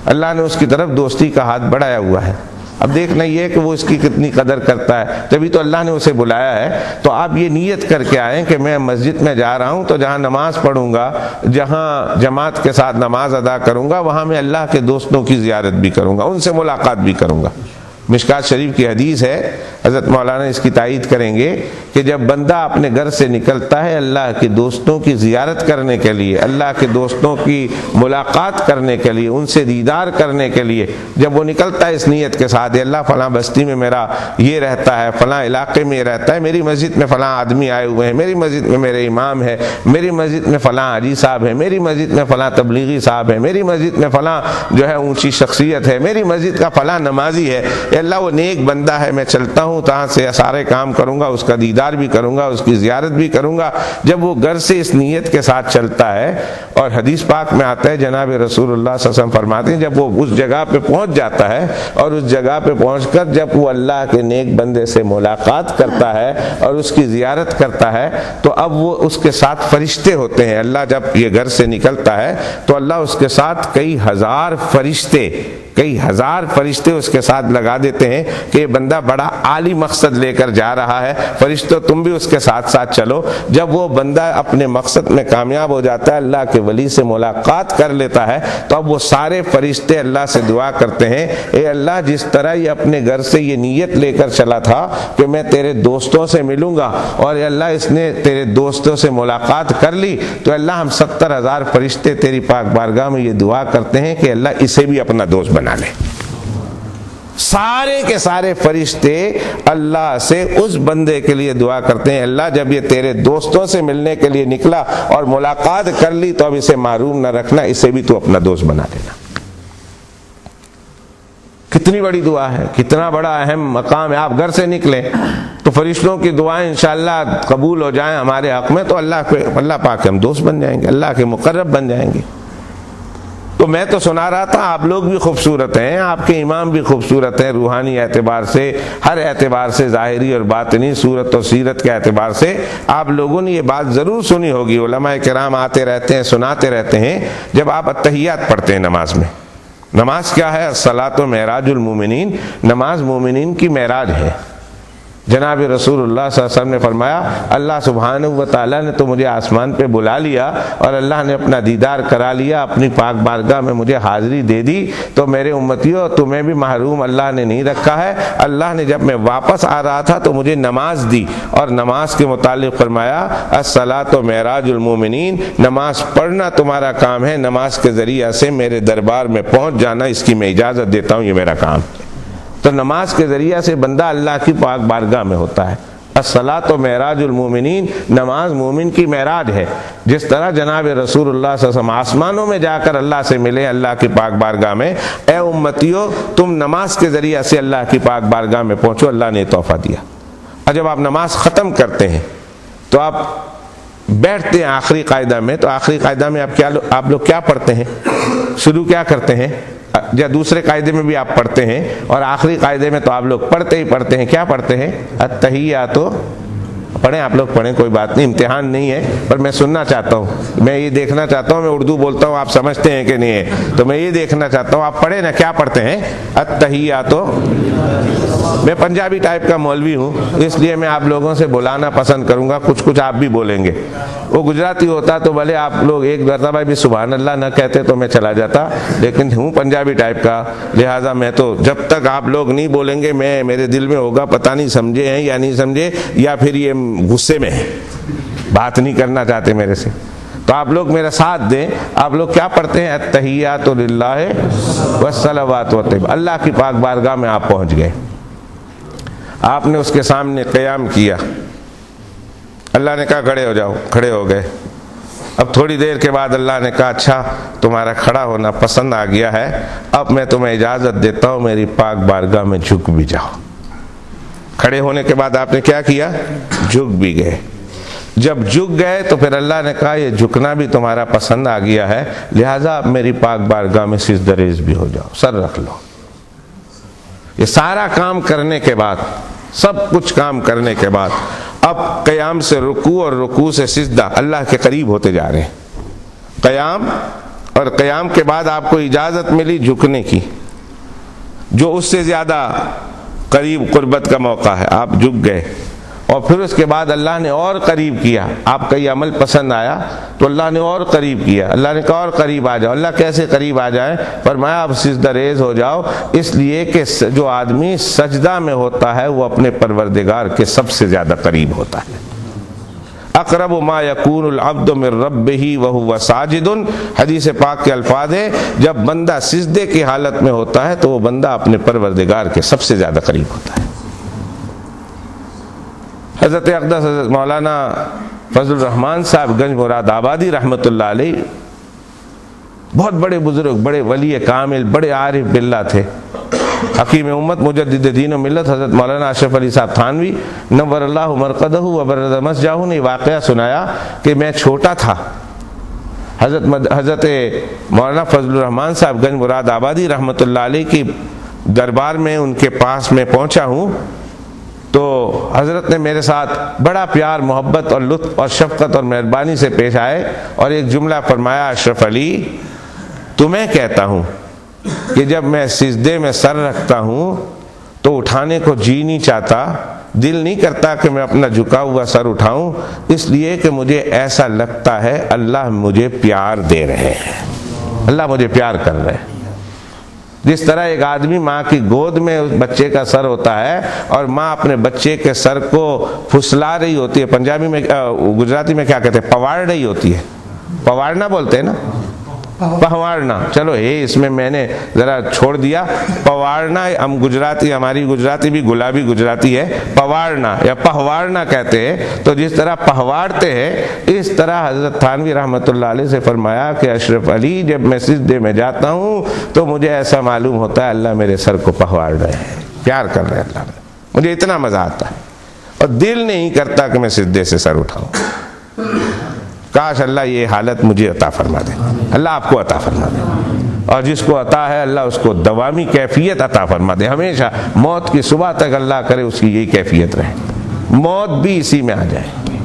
اللہ نے اس کی طرف دوستی کا ہاتھ بڑھایا ہوا ہے۔ اب دیکھنا یہ ہے کہ وہ اس کی کتنی قدر کرتا ہے، تبھی تو اللہ نے اسے بلایا ہے۔ تو آپ یہ نیت کر کے آئیں کہ میں مسجد میں جا رہا ہوں تو جہاں نماز پڑھوں گا، جہاں جماعت کے ساتھ نماز ادا کروں گا، وہاں میں اللہ کے دوستوں کی زیارت بھی کروں گا، ان سے ملاقات بھی کروں گا۔ مشکات شریف کی حدیث ہے، حضرت مولانا اس کی تائید کریں گے کہ جب بندہ اپنے گھر سے نکلتا ہے اللہ کے دوستوں کی زیارت کرنے کے لیے، اللہ کے دوستوں کی ملاقات کرنے کے لیے، ان سے دیدار کرنے کے لیے، جب وہ نکلتا ہے اس نیت کے ساتھ، اللہ فلاں بستی میں میرا یہ رہتا ہے، فلاں علاقے میں یہ رہتا ہے، میری مسجد میں فلاں آدمی آئے ہوئے ہیں، میری مسجد میں میرے امام ہے، میری مسجد میں فلاں حاجی صاحب ہے، میری مسجد میں فلاں تبلیغی صاحب ہے، میری مسجد میں فلاں جو ہے اونچی شخصیت ہے، میری مسجد کا فلاں نمازی ہے، اللہ وہ نیک بندہ ہے، میں چلتا ہوں تہاں سے سارے کام کروں گا، اس کا دیدار بھی کروں گا، اس کی زیارت بھی کروں گا۔ جب وہ گھر سے اس نیت کے ساتھ چلتا ہے، اور حدیث پاک میں آتا ہے جناب رسول اللہ صلی اللہ علیہ وسلم فرماتے ہیں جب وہ اس جگہ پہ پہنچ جاتا ہے، اور اس جگہ پہ پہنچ کر جب وہ اللہ کے نیک بندے سے ملاقات کرتا ہے اور اس کی زیارت کرتا ہے، تو اب وہ اس کے ساتھ فرشتے ہوتے ہیں۔ اللہ جب یہ گھر سے نکلتا ہے تو اللہ اس کے ساتھ کئی ہزار فرشتے اس کے ساتھ لگا دیتے ہیں کہ یہ بندہ بڑا عالی مقصد لے کر جا رہا ہے، فرشتوں تم بھی اس کے ساتھ ساتھ چلو۔ جب وہ بندہ اپنے مقصد میں کامیاب ہو جاتا ہے، اللہ کے ولی سے ملاقات کر لیتا ہے، تو اب وہ سارے فرشتے اللہ سے دعا کرتے ہیں، اے اللہ جس طرح یہ اپنے گھر سے یہ نیت لے کر چلا تھا کہ میں تیرے دوستوں سے ملوں گا، اور اے اللہ اس نے تیرے دوستوں سے ملاقات کر لی، تو اللہ ہم 70,000 فرشتے تیری پاک بارگاہ میں یہ دعا کرتے ہیں کہ اللہ اسے بھی اپنا دوست بنا لے۔ سارے کے سارے فرشتے اللہ سے اس بندے کے لیے دعا کرتے ہیں، اللہ جب یہ تیرے دوستوں سے ملنے کے لیے نکلا اور ملاقات کر لی تو اب اسے محروم نہ رکھنا، اسے بھی تو اپنا دوست بنا لینا۔ کتنی بڑی دعا ہے، کتنا بڑا اہم مقام ہے۔ آپ گھر سے نکلیں تو فرشتوں کی دعائیں انشاءاللہ قبول ہو جائیں ہمارے حق میں، تو اللہ پاک ہم دوست بن جائیں گے، اللہ کے مقرب بن جائیں گے۔ تو میں تو سنا رہا تھا آپ لوگ بھی خوبصورت ہیں، آپ کے امام بھی خوبصورت ہیں، روحانی اعتبار سے، ہر اعتبار سے، ظاہری اور باطنی، صورت اور سیرت کے اعتبار سے آپ لوگوں نے یہ بات ضرور سنی ہوگی، علماء کرام آتے رہتے ہیں، سناتے رہتے ہیں، جب آپ التحیات پڑھتے ہیں نماز میں۔ نماز کیا ہے؟ الصلاۃ معراج المومنین، نماز مومنین کی معراج ہے۔ جناب رسول اللہ صلی اللہ علیہ وسلم نے فرمایا اللہ سبحانہ و تعالیٰ نے تو مجھے آسمان پہ بلا لیا اور اللہ نے اپنا دیدار کرا لیا، اپنی پاک بارگاہ میں مجھے حاضری دے دی، تو میرے امتیوں تمہیں بھی محروم اللہ نے نہیں رکھا ہے۔ اللہ نے جب میں واپس آ رہا تھا تو مجھے نماز دی، اور نماز کے متعلق فرمایا الصلاۃ معراج المومنین، نماز پڑھنا تمہارا کام ہے، نماز کے ذریعہ سے میرے دربار میں پہنچ جانا اس کی میں اجازت دیتا ہوں، یہ میرا کام۔ تو نماز کے ذریعہ سے بندہ اللہ کی پاک بارگاہ میں ہوتا ہے۔ الصلاۃ معراج المومنین، نماز مومن کی معراج ہے۔ جس طرح جناب رسول اللہ صلی اللہ علیہ وسلم آسمانوں میں جا کر اللہ سے ملے اللہ کی پاک بارگاہ میں، اے امتیوں تم نماز کے ذریعہ سے اللہ کی پاک بارگاہ میں پہنچو، اللہ نے تحفہ دیا۔ اور جب آپ نماز ختم کرتے ہیں تو آپ بیٹھتے ہیں آخری قاعدہ میں، تو آخری قاعدہ میں آپ لوگ کیا پڑھتے ہیں؟ شروع کیا کرتے ہیں؟ یا دوسرے قاعدے میں بھی آپ پڑھتے ہیں، اور آخری قاعدے میں تو آپ لوگ پڑھتے ہی پڑھتے ہیں، کیا پڑھتے ہیں؟ التحیات پڑھیں آپ لوگ پڑھیں، کوئی بات نہیں، امتحان نہیں ہے، پر میں سننا چاہتا ہوں، میں یہ دیکھنا چاہتا ہوں، میں اردو بولتا ہوں آپ سمجھتے ہیں کہ نہیں ہے، تو میں یہ دیکھنا چاہتا ہوں آپ پڑھیں نا، کیا پڑھتے ہیں؟ التحیات. میں پنجابی ٹائپ کا مولوی ہوں، اس لیے میں آپ لوگوں سے بلانا پسند کروں گا، کچھ آپ بھی بولیں گے. وہ گجراتی ہوتا تو بھلے آپ لوگ ایک مرتبہ بھی سبحان اللہ نہ کہتے تو میں چلا جاتا، لیکن ہوں پنجابی ٹائپ کا، لہٰذا میں تو جب تک آپ لوگ نہیں بولیں گے میں میرے دل میں ہوگا پتہ نہیں سمجھے ہیں یا نہیں سمجھے، یا پھر یہ غصے میں بات نہیں کرنا چاہتے میرے سے. تو آپ لوگ میرا ساتھ دیں. آپ لوگ کیا پڑھتے ہیں؟ التحیات للہ والصلوات والطیبات. اللہ کی پاک بارگاہ میں آپ پہنچ گئے، آپ نے اس کے سامنے قیام کیا، اللہ نے کہا کھڑے ہو جاؤ، کھڑے ہو گئے. اب تھوڑی دیر کے بعد اللہ نے کہا اچھا تمہارا کھڑا ہونا پسند آ گیا ہے، اب میں تمہیں اجازت دیتا ہوں میری پاک بارگاہ میں جھک بھی جاؤ. کھڑے ہونے کے بعد آپ نے کیا کیا؟ جھک بھی گئے. جب جھک گئے تو پھر اللہ نے کہا یہ جھکنا بھی تمہارا پسند آ گیا ہے، لہٰذا اب میری پاک بارگاہ میں سجدہ ریز بھی ہو جاؤ، سر رکھ لو. یہ سارا کام کرنے کے بعد، سب کچھ کام کرنے کے بعد، اب قیام سے رکوع اور رکوع سے سجدہ اللہ کے قریب ہوتے جا رہے ہیں. قیام اور قیام کے بعد آپ کو اجازت ملی جھکنے کی، جو اس سے زیادہ قریب قربت کا موقع ہے. آپ جھک گئے اور پھر اس کے بعد اللہ نے اور قریب کیا. آپ کا یہ عمل پسند آیا تو اللہ نے اور قریب کیا. اللہ نے کہا اور قریب آ جاؤ. اللہ کیسے قریب آ جائے؟ فرمایا اب سجدہ ریز ہو جاؤ، اس لیے کہ جو آدمی سجدہ میں ہوتا ہے وہ اپنے پروردگار کے سب سے زیادہ قریب ہوتا ہے. اقرب ما یکون العبد من ربہ وہو ساجد، حدیث پاک کے الفاظ ہیں جب بندہ سجدے کی حالت میں ہوتا ہے تو وہ بندہ اپنے پروردگار کے سب سے زیادہ قریب ہوتا ہے. حضرت اقدس حضرت مولانا فضل الرحمان صاحب گنج مراد آبادی رحمۃ اللہ علیہ بہت بڑے بزرگ، بڑے ولی کامل، بڑے عارف باللہ تھے. حکیم امت مجدد دین و ملت حضرت مولانا اشرف علی صاحب تھانوی نور اللہ مرقدہ وبرد مسجدہ نے واقعہ سنایا کہ میں چھوٹا تھا. حضرت مولانا فضل الرحمان صاحب گنج مراد آبادی رحمۃ اللہ علیہ کی دربار میں ان کے پاس میں پہنچا ہوں تو حضرت نے میرے ساتھ بڑا پیار، محبت اور لطف اور شفقت اور مہربانی سے پیش آئے اور ایک جملہ فرمایا، اشرف علی تمہیں کہتا ہوں کہ جب میں سجدے میں سر رکھتا ہوں تو اٹھانے کو جی نہیں چاہتا، دل نہیں کرتا کہ میں اپنا جھکا ہوا سر اٹھاؤں، اس لیے کہ مجھے ایسا لگتا ہے اللہ مجھے پیار دے رہے ہیں، اللہ مجھے پیار کر رہے ہیں. جس طرح ایک آدمی ماں کی گود میں اس بچے کا سر ہوتا ہے اور ماں اپنے بچے کے سر کو پھسلا رہی ہوتی ہے، پنجابی میں گجراتی میں کیا کہتے ہیں، پواڑ رہی ہوتی ہے، پواڑنا بولتے ہیں نا، پہواڑنا، چلو یہ اس میں نے ذرا چھوڑ دیا، پواڑنا ہم گجراتی، ہماری گجراتی بھی گلابی گجراتی ہے، پواڑنا یا پہواڑنا کہتے ہیں. تو جس طرح پہواڑتے ہیں اس طرح حضرت تھانوی رحمۃ اللہ علیہ سے فرمایا کہ اشرف علی جب میں سجدے میں جاتا ہوں تو مجھے ایسا معلوم ہوتا ہے اللہ میرے سر کو پہواڑ رہے ہیں، پیار کر رہے ہیں اللہ نے، مجھے اتنا مزہ آتا ہے اور دل نہیں کرتا کہ میں سجدے سے سر اٹھاؤں. کاش اللہ یہ حالت مجھے عطا فرما دے، اللہ آپ کو عطا فرما دے، اور جس کو عطا ہے اللہ اس کو دوامی کیفیت عطا فرما دے. ہمیشہ موت کی صبح تک اللہ کرے اس کی یہی کیفیت رہے، موت بھی اسی میں آ جائے،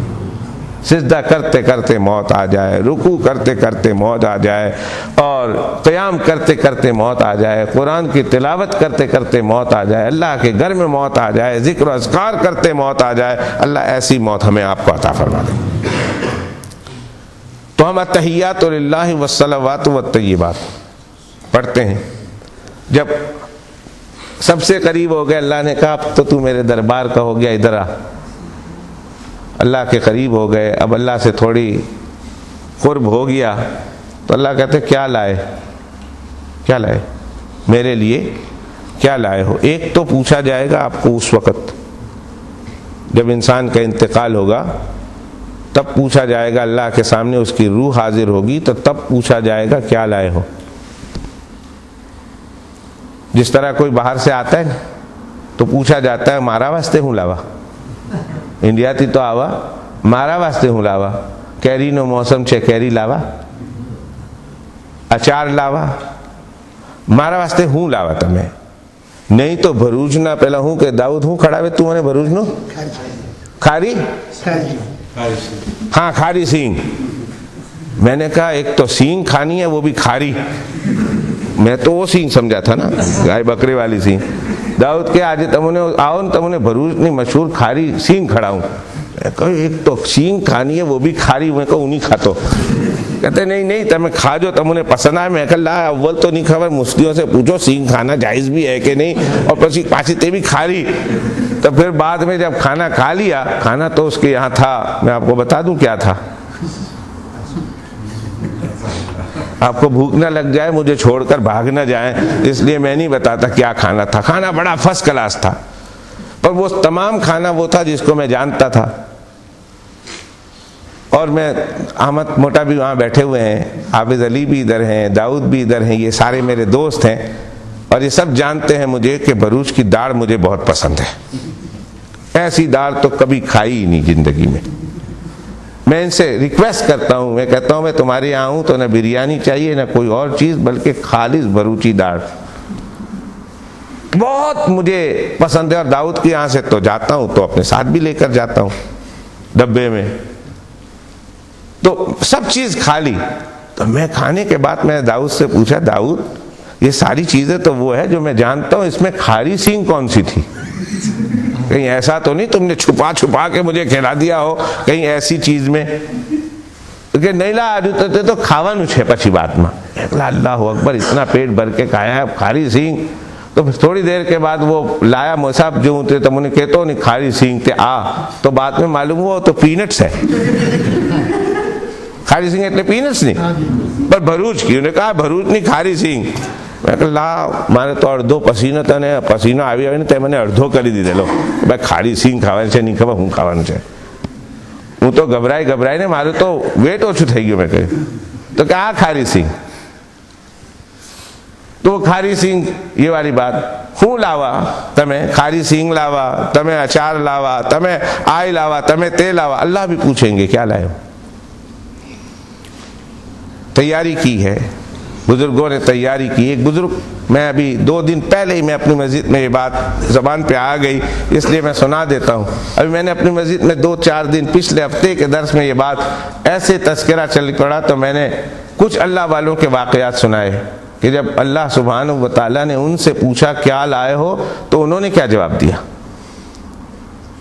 سجدہ کرتے کرتے موت آ جائے، رکوع کرتے کرتے موت آ جائے، اور قیام کرتے کرتے موت آ جائے، قرآن کی تلاوت کرتے کرتے موت آ جائے، اللہ کے گھر میں موت آ جائے، ذکر و اذکار کرتے موت آ جائے. اللہ ایسی موت ہمیں آپ کو عطا فرما دے. تو ہم التحیات للہ والصلوات والطیبات پڑھتے ہیں. جب سب سے قریب ہو گئے اللہ نے کہا اب تو میرے دربار کا ہو گیا، ادھر آ. اللہ کے قریب ہو گئے، اب اللہ سے تھوڑی قرب ہو گیا تو اللہ کہتے کیا لائے، کیا لائے میرے لیے، کیا لائے ہو. ایک تو پوچھا جائے گا آپ کو اس وقت جب انسان کا انتقال ہوگا، تب پوچھا جائے گا اللہ کے سامنے، اس کی روح حاضر ہوگی تو تب پوچھا جائے گا کیا لائے ہو. جس طرح کوئی باہر سے آتا ہے نا تو پوچھا جاتا ہے مارا واسطے ہوں لاوا، انڈیا تھی تو آوا مارا واسطے ہوں لاوا، کیری نو موسم چھے کیری لاوا، اچار لاوا، مارا واسطے ہوں لاوا تمہیں، نہیں تو بھروجنا پہلا ہوں کہ داؤد ہوں کھڑا ہوئے تو نے بھروجنو کھاری، ہاں کھاری سینگ. میں نے کہا ایک تو سینگ کھانی ہے وہ بھی کھاری. میں تو وہ سینگ سمجھا تھا نا، گائے بکرے والی سینگ. داؤد کے آج تمہیں آؤ تمہیں بھروچ نہیں مشہور کھاری سینگ کھڑاؤں. میں کہا ایک تو سینگ کھانی ہے وہ بھی کھاری. میں کہا انہیں کھاتو. کہتے نہیں نہیں تمہیں کھا جو تمہیں پسند آئے. میں کہا لا اول تو نہیں خبر، مفتیوں سے پوچھو سینگ کھانا جائز بھی ہے کہ نہیں، اور پاچی تے بھی کھاری. تو پھر بعد میں جب کھانا کھا لیا، کھانا تو اس کے یہاں تھا، میں آپ کو بتا دوں کیا تھا. آپ کو بھوک نہ لگ جائے، مجھے چھوڑ کر بھاگ نہ جائیں، اس لیے میں نہیں بتاتا کیا کھانا تھا. کھانا بڑا فرسٹ کلاس تھا، پر وہ تمام کھانا وہ تھا جس کو میں جانتا تھا. اور میں احمد موٹا بھی وہاں بیٹھے ہوئے ہیں، حافظ علی بھی ادھر ہیں، داؤد بھی ادھر ہیں، یہ سارے میرے دوست ہیں، اور یہ سب جانتے ہیں مجھے کہ بھروچ کی داڑھ مجھے بہت پسند ہے. ایسی داڑھ تو کبھی کھائی ہی نہیں زندگی میں. میں ان سے ریکویسٹ کرتا ہوں، میں کہتا ہوں میں تمہارے یہاں ہوں تو نہ بریانی چاہیے نہ کوئی اور چیز، بلکہ خالص بھروچی داڑھ بہت مجھے پسند ہے. اور داؤد کے یہاں سے تو جاتا ہوں تو اپنے ساتھ بھی لے کر جاتا ہوں ڈبے میں. تو سب چیز کھا لی. تو میں کھانے کے بعد میں داؤد سے پوچھا، داؤد یہ ساری چیزیں تو وہ ہے جو میں جانتا ہوں، اس میں کھاری سینگ کون سی تھی؟ کہیں ایسا تو نہیں تم نے چھپا چھپا کے مجھے کھلا دیا ہو کہیں ایسی چیز میں؟ کہ نہیں لا تو کھاوانو چھے پچھی بات میں. اللہ اکبر، اتنا پیٹ بھر کے کھایا ہے کھاری سینگ. تو تھوڑی دیر کے بعد وہ لایا مصعب جو تھے تو انہیں کہتے ہو نہیں کھاری سینگ تھے تو بعد میں معلوم ہوا تو پینٹس ہے. کھاری سینگ اتنے پینٹس نہیں، پر بھروچ کی. انہوں نے کہا بھروچ نہیں کھاری سینگ. میں کہا لا مارے تو اڑدھو پسینہ تنے پسینہ آوی آوی نے تے میں نے اڑدھو کری دی دے لو بھائی کھاری سینگ کھاوانے چاہے نہیں کھوا ہوں کھاوانے چاہے. ہوں تو گھبرائی نے مارے تو ویٹ اوچھو تھئی گયો. میں کہے تو کہا کھاری سینگ. تو وہ کھاری سینگ یہ والی بات ہوں لاوا تمہیں کھاری سینگ لاوا، تمہیں اچار لاوا، تمہیں آئی لاوا، تمہیں تیل لاوا. اللہ بھی پوچھیں گے کیا لائے ہو. تیاری کی ہے، بزرگوں نے تیاری کی. ایک بزرگ، میں ابھی 2 دن پہلے ہی میں اپنی مسجد میں یہ بات زبان پہ آ گئی اس لیے میں سنا دیتا ہوں. ابھی میں نے اپنی مسجد میں 2-4 دن پچھلے ہفتے کے درس میں یہ بات ایسے تذکرہ چل پڑا تو میں نے کچھ اللہ والوں کے واقعات سنائے کہ جب اللہ سبحانہ و تعالیٰ نے ان سے پوچھا کیا لائے ہو تو انہوں نے کیا جواب دیا.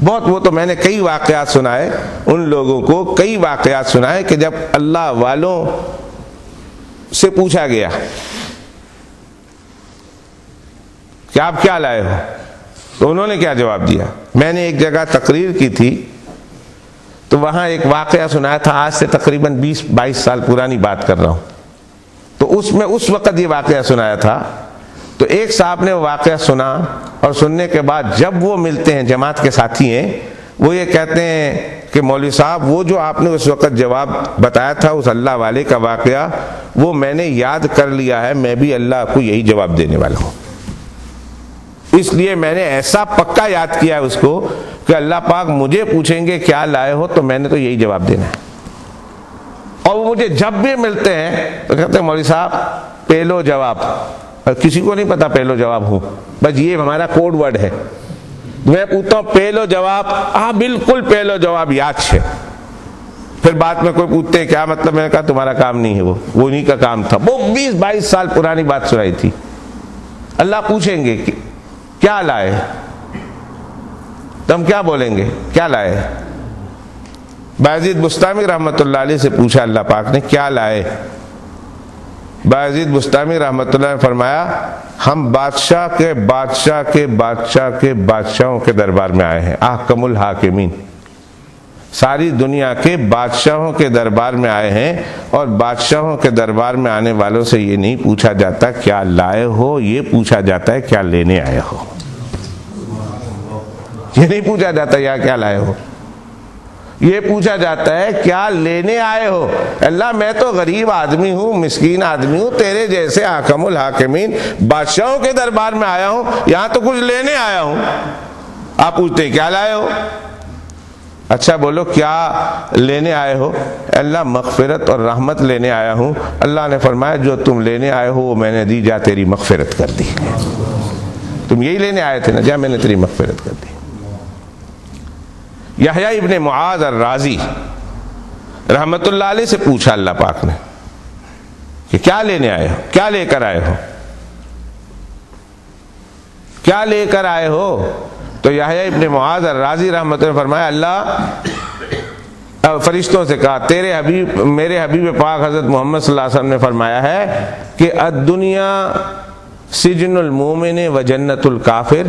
بہت وہ تو میں نے کئی واقعات سنائے ان لوگوں کو، کئی واقعات سنائے کہ جب اللہ والوں سے پوچھا گیا کہ آپ کیا لائے ہو تو انہوں نے کیا جواب دیا. میں نے ایک جگہ تقریر کی تھی تو وہاں ایک واقعہ سنایا تھا، آج سے تقریباً 20-22 سال پرانی بات کر رہا ہوں. تو اس میں اس وقت یہ واقعہ سنایا تھا. تو ایک صاحب نے وہ واقعہ سنا اور سننے کے بعد جب وہ ملتے ہیں، جماعت کے ساتھی ہیں، وہ یہ کہتے ہیں کہ مولوی صاحب وہ جو آپ نے اس وقت جواب بتایا تھا اس اللہ والے کا واقعہ وہ میں نے یاد کر لیا ہے، میں بھی اللہ کو یہی جواب دینے والا ہوں. اس لیے میں نے ایسا پکا یاد کیا ہے اس کو کہ اللہ پاک مجھے پوچھیں گے کیا لائے ہو تو میں نے تو یہی جواب دینا ہے. اور وہ مجھے جب بھی ملتے ہیں تو کہتے ہیں مولوی صاحب پہلو جواب. اور کسی کو نہیں پتا پہلو جواب ہوں، بس یہ ہمارا کوڈ ورڈ ہے. میں پوچھتا ہوں پہلو جواب، ہاں بالکل پہلو جواب یاد ہے. پھر بعد میں کوئی پوچھتے ہیں کیا مطلب، میں نے کہا تمہارا کام نہیں ہے، وہ انہیں کا کام تھا. وہ 20-22 سال پرانی بات سنائی تھی. اللہ پوچھیں گے کہ کیا لائے، تم کیا بولیں گے کیا لائے. بایزید بستامی رحمۃ اللہ علیہ سے پوچھا اللہ پاک نے کیا لائے. بایزید بستامی رحمۃ اللہ نے فرمایا ہم بادشاہ کے بادشاہ کے بادشاہ کے بادشاہوں کے دربار میں آئے ہیں. احکم الحاکمین، ساری دنیا کے بادشاہوں کے دربار میں آئے ہیں. اور بادشاہوں کے دربار میں آنے والوں سے یہ نہیں پوچھا جاتا کیا لائے ہو، یہ پوچھا جاتا ہے کیا لینے آئے ہو. یہ نہیں پوچھا جاتا یا کیا لائے ہو، یہ پوچھا جاتا ہے کیا لینے آئے ہو. اللہ میں تو غریب آدمی ہوں، مسکین آدمی ہوں، تیرے جیسے حاکم الحاکمین بادشاہوں کے دربار میں آیا ہوں، یہاں تو کچھ لینے آیا ہوں. آپ پوچھتے کیا لائے ہو، اچھا بولو کیا لینے آئے ہو. اللہ مغفرت اور رحمت لینے آیا ہوں. اللہ نے فرمایا جو تم لینے آئے ہو وہ میں نے دی، جا تیری مغفرت کر دی. تم یہی لینے آئے تھے نا، جا میں نے تیری مغفرت کر دی. یحییٰ ابن معاذ الرازی رحمت اللہ علیہ سے پوچھا اللہ پاک نے کہ کیا لینے آئے ہو، کیا لے کر آئے ہو، کیا لے کر آئے ہو؟ تو یحییٰ ابن معاذ الرازی رحمت اللہ نے فرمایا اللہ فرشتوں سے کہا تیرے حبیب میرے حبیب پاک حضرت محمد صلی اللہ علیہ وسلم نے فرمایا ہے کہ الدنیا سجن المومن و جنت الکافر،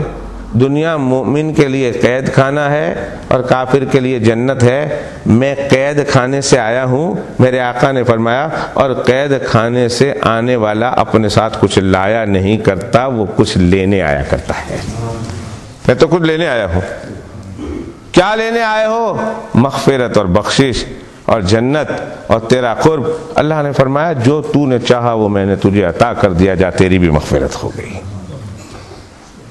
دنیا مومن کے لیے قید خانہ ہے اور کافر کے لیے جنت ہے۔ میں قید خانے سے آیا ہوں، میرے آقا نے فرمایا، اور قید خانے سے آنے والا اپنے ساتھ کچھ لایا نہیں کرتا، وہ کچھ لینے آیا کرتا ہے۔ میں تو کچھ لینے آیا ہوں۔ کیا لینے آئے ہو؟ مغفرت اور بخشش اور جنت اور تیرا قرب۔ اللہ نے فرمایا جو تو نے چاہا وہ میں نے تجھے عطا کر دیا، جا تیری بھی مغفرت ہو گئی۔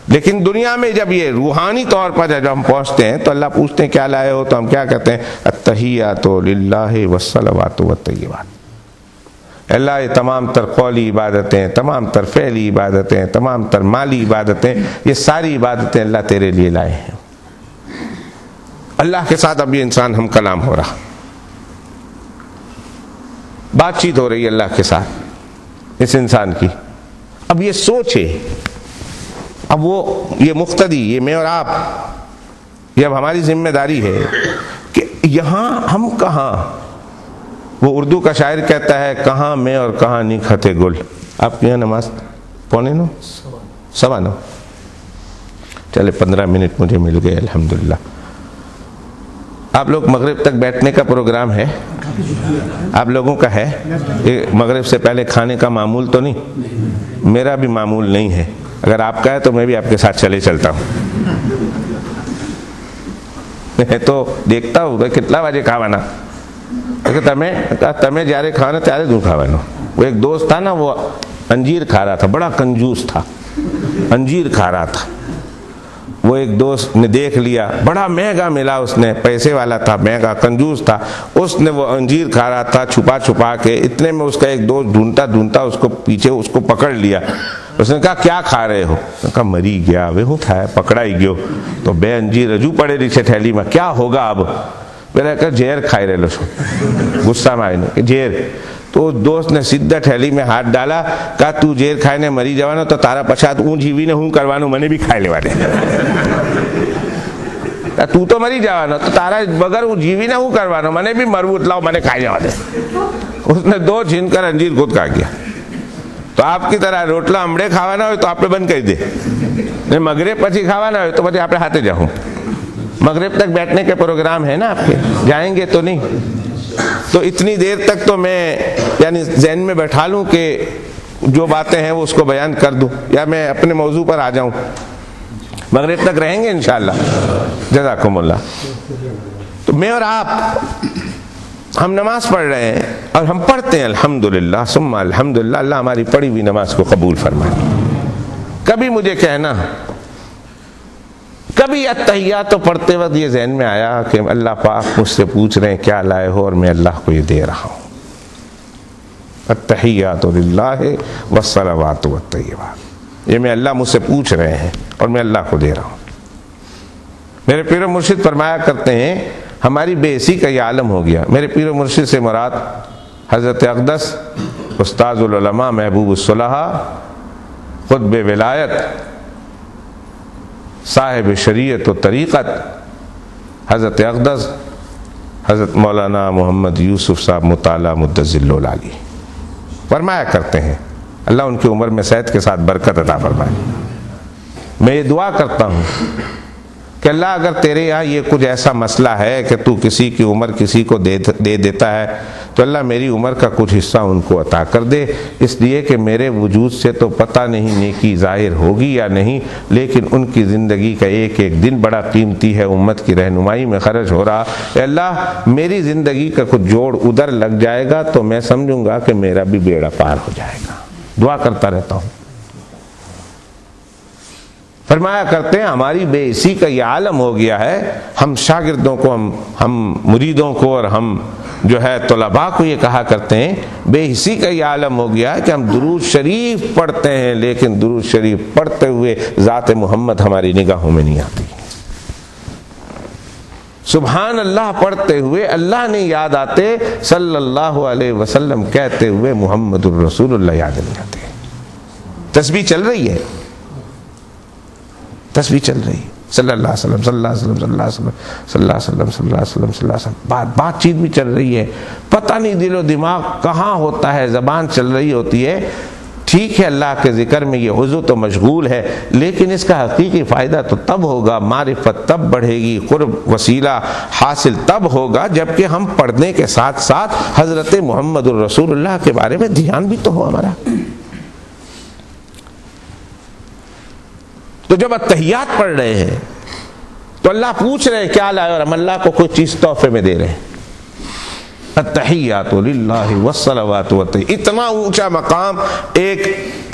لیکن دنیا میں جب یہ روحانی طور پر جب ہم پہنچتے ہیں تو اللہ پوچھتے ہیں کیا لائے ہو، تو ہم کیا کہتے ہیں؟ التحیات للہ والصلوات والطیبات۔ اللہ یہ تمام تر قولی عبادتیں، تمام تر فعلی عبادتیں، تمام تر مالی عبادتیں، یہ ساری عبادتیں اللہ تیرے لیے لائے ہیں۔ اللہ کے ساتھ اب یہ انسان ہم کلام ہو رہا، بات چیت ہو رہی ہے اللہ کے ساتھ اس انسان کی۔ اب یہ سوچے، اب وہ یہ مقتدی، یہ میں اور آپ، یہ اب ہماری ذمہ داری ہے کہ یہاں ہم کہاں، وہ اردو کا شاعر کہتا ہے کہاں میں اور کہاں نکھتے گل۔ آپ کے یہاں نماز 8:45 9:15 چلے 15 منٹ مجھے مل گئے الحمدللہ۔ آپ لوگ مغرب تک بیٹھنے کا پروگرام ہے آپ لوگوں کا ہے؟ مغرب سے پہلے کھانے کا معمول تو نہیں؟ میرا بھی معمول نہیں ہے، اگر آپ کا ہے تو میں بھی آپ کے ساتھ چلے چلتا ہوں۔ میں تو دیکھتا ہوں کتنا بجے کھاوانا، تمہیں جارے کھانا تیارے دوں کھاوانا۔ وہ ایک دوست تھا نا، وہ انجیر کھا رہا تھا، بڑا کنجوس تھا، انجیر کھا رہا تھا۔ وہ ایک دوست نے دیکھ لیا، بڑا مہنگا ملا، اس نے پیسے والا تھا، مہنگا کنجوس تھا، اس نے وہ انجیر کھا رہا تھا چھپا چھپا کے۔ اتنے میں اس کا ایک دوست ڈھونڈتا ڈھونڈتا اس کو پیچھے اس کو پکڑ لیا۔ اس نے کہا کیا کھا رہے ہو؟ اس نے کہا مری گیا وہ کھایا، پکڑا ہی گیو تو بے انجیر رجو پڑے نیچے تھیلی میں، کیا ہوگا اب؟ میرا کہا جہر کھائے رہے لو، غصہ میں آئے جہر۔ تو دوست نے سیدھا تھیلی میں ہاتھ ڈالا، کہا تو جہر کھائے نے مری جوانو تو تارا پچھات اون جیوی نے ہوں کروانو، میں نے بھی کھائے لے والے۔ تو تو مری جوانو تو تارا بغیر اون جیوی نے ہوں کروانو، میں نے بھی مرو اتلاؤ، میں نے کھائے لے والے۔ اس نے 2 چھین کر انجیر خود کھا گیا۔ تو آپ کی طرح روٹلا امڑے کھاوانا ہو تو آپ نے بند کر دے، مغرب پچھی کھاوانا ہو تو پچھی آپ نے ہاتھے جاؤں۔ مغرب تک بیٹھنے کے پروگرام ہے نا آپ کے، جائیں گے تو نہیں؟ تو اتنی دیر تک تو میں یعنی ذہن میں بیٹھا لوں کہ جو باتیں ہیں وہ اس کو بیان کر دوں، یا میں اپنے موضوع پر آ جاؤں؟ مغرب تک رہیں گے انشاءاللہ، جزاکم اللہ۔ تو میں اور آپ ہم نماز پڑھ رہے ہیں اور ہم پڑھتے ہیں الحمدللہ ثم الحمدللہ، اللہ ہماری پڑھی ہوئی نماز کو قبول فرمائے۔ کبھی مجھے کہنا، کبھی التحیات تو پڑھتے وقت یہ ذہن میں آیا کہ اللہ پاک مجھ سے پوچھ رہے ہیں کیا لائے ہو، اور میں اللہ کو یہ دے رہا ہوں۔ التحیات للہ والصلوات والطیبات، یہ میں اللہ مجھ سے پوچھ رہے ہیں اور میں اللہ کو دے رہا ہوں۔ میرے پیر و مرشد فرمایا کرتے ہیں ہماری بے حسی کا یہ عالم ہو گیا۔ میرے پیر و مرشد سے مراد حضرت اقدس استاذ العلماء محبوب الصلحاء قطب ولایت صاحب شریعت و طریقت حضرت اقدس حضرت مولانا محمد یوسف صاحب مطالعہ مدظل العالی فرمایا کرتے ہیں، اللہ ان کی عمر میں صحت کے ساتھ برکت عطا فرمائے۔ میں یہ دعا کرتا ہوں کہ اللہ اگر تیرے یہاں یہ کچھ ایسا مسئلہ ہے کہ تو کسی کی عمر کسی کو دے دیتا ہے تو اللہ میری عمر کا کچھ حصہ ان کو عطا کر دے، اس لیے کہ میرے وجود سے تو پتہ نہیں نیکی ظاہر ہوگی یا نہیں، لیکن ان کی زندگی کا ایک ایک دن بڑا قیمتی ہے، امت کی رہنمائی میں خرچ ہو رہا۔ اے اللہ میری زندگی کا کچھ جوڑ ادھر لگ جائے گا تو میں سمجھوں گا کہ میرا بھی بیڑا پار ہو جائے گا۔ دعا کرتا رہتا ہوں۔ فرمایا کرتے ہیں ہماری بے حسی کا یہ عالم ہو گیا ہے، ہم شاگردوں کو ہم مریدوں کو اور ہم جو ہے طلباء کو یہ کہا کرتے ہیں، بے حسی کا یہ عالم ہو گیا ہے کہ ہم درود شریف پڑھتے ہیں لیکن درود شریف پڑھتے ہوئے ذات محمد ہماری نگاہوں میں نہیں آتی۔ سبحان اللہ پڑھتے ہوئے اللہ نہیں یاد آتے، صلی اللہ علیہ وسلم کہتے ہوئے محمد الرسول اللہ یاد نہیں آتے۔ تسبیح چل رہی ہے، تسبیح چل رہی ہے، صلی اللہ علیہ وسلم صلی اللہ علیہ وسلم صلی اللہ علیہ وسلم صلی اللہ علیہ وسلم صلی اللہ علیہ وسلم صلی اللہ علیہ وسلم، بات چیت بھی چل رہی ہے، پتہ نہیں دل و دماغ کہاں ہوتا ہے، زبان چل رہی ہوتی ہے۔ ٹھیک ہے اللہ کے ذکر میں یہ عضو تو مشغول ہے، لیکن اس کا حقیقی فائدہ تو تب ہوگا، معرفت تب بڑھے گی، قرب وسیلہ حاصل تب ہوگا جبکہ ہم پڑھنے کے ساتھ ساتھ حضرت محمد الرسول اللہ کے بارے میں دھیان بھی تو ہو ہمارا۔ تو جب اتحیات پڑھ رہے ہیں تو اللہ پوچھ رہے ہیں کیا لائے، اور ہم اللہ کو کوئی چیز تحفے میں دے رہے ہیں۔ التحیات للہ والصلوات والطیبات، اتنا اونچا مقام، ایک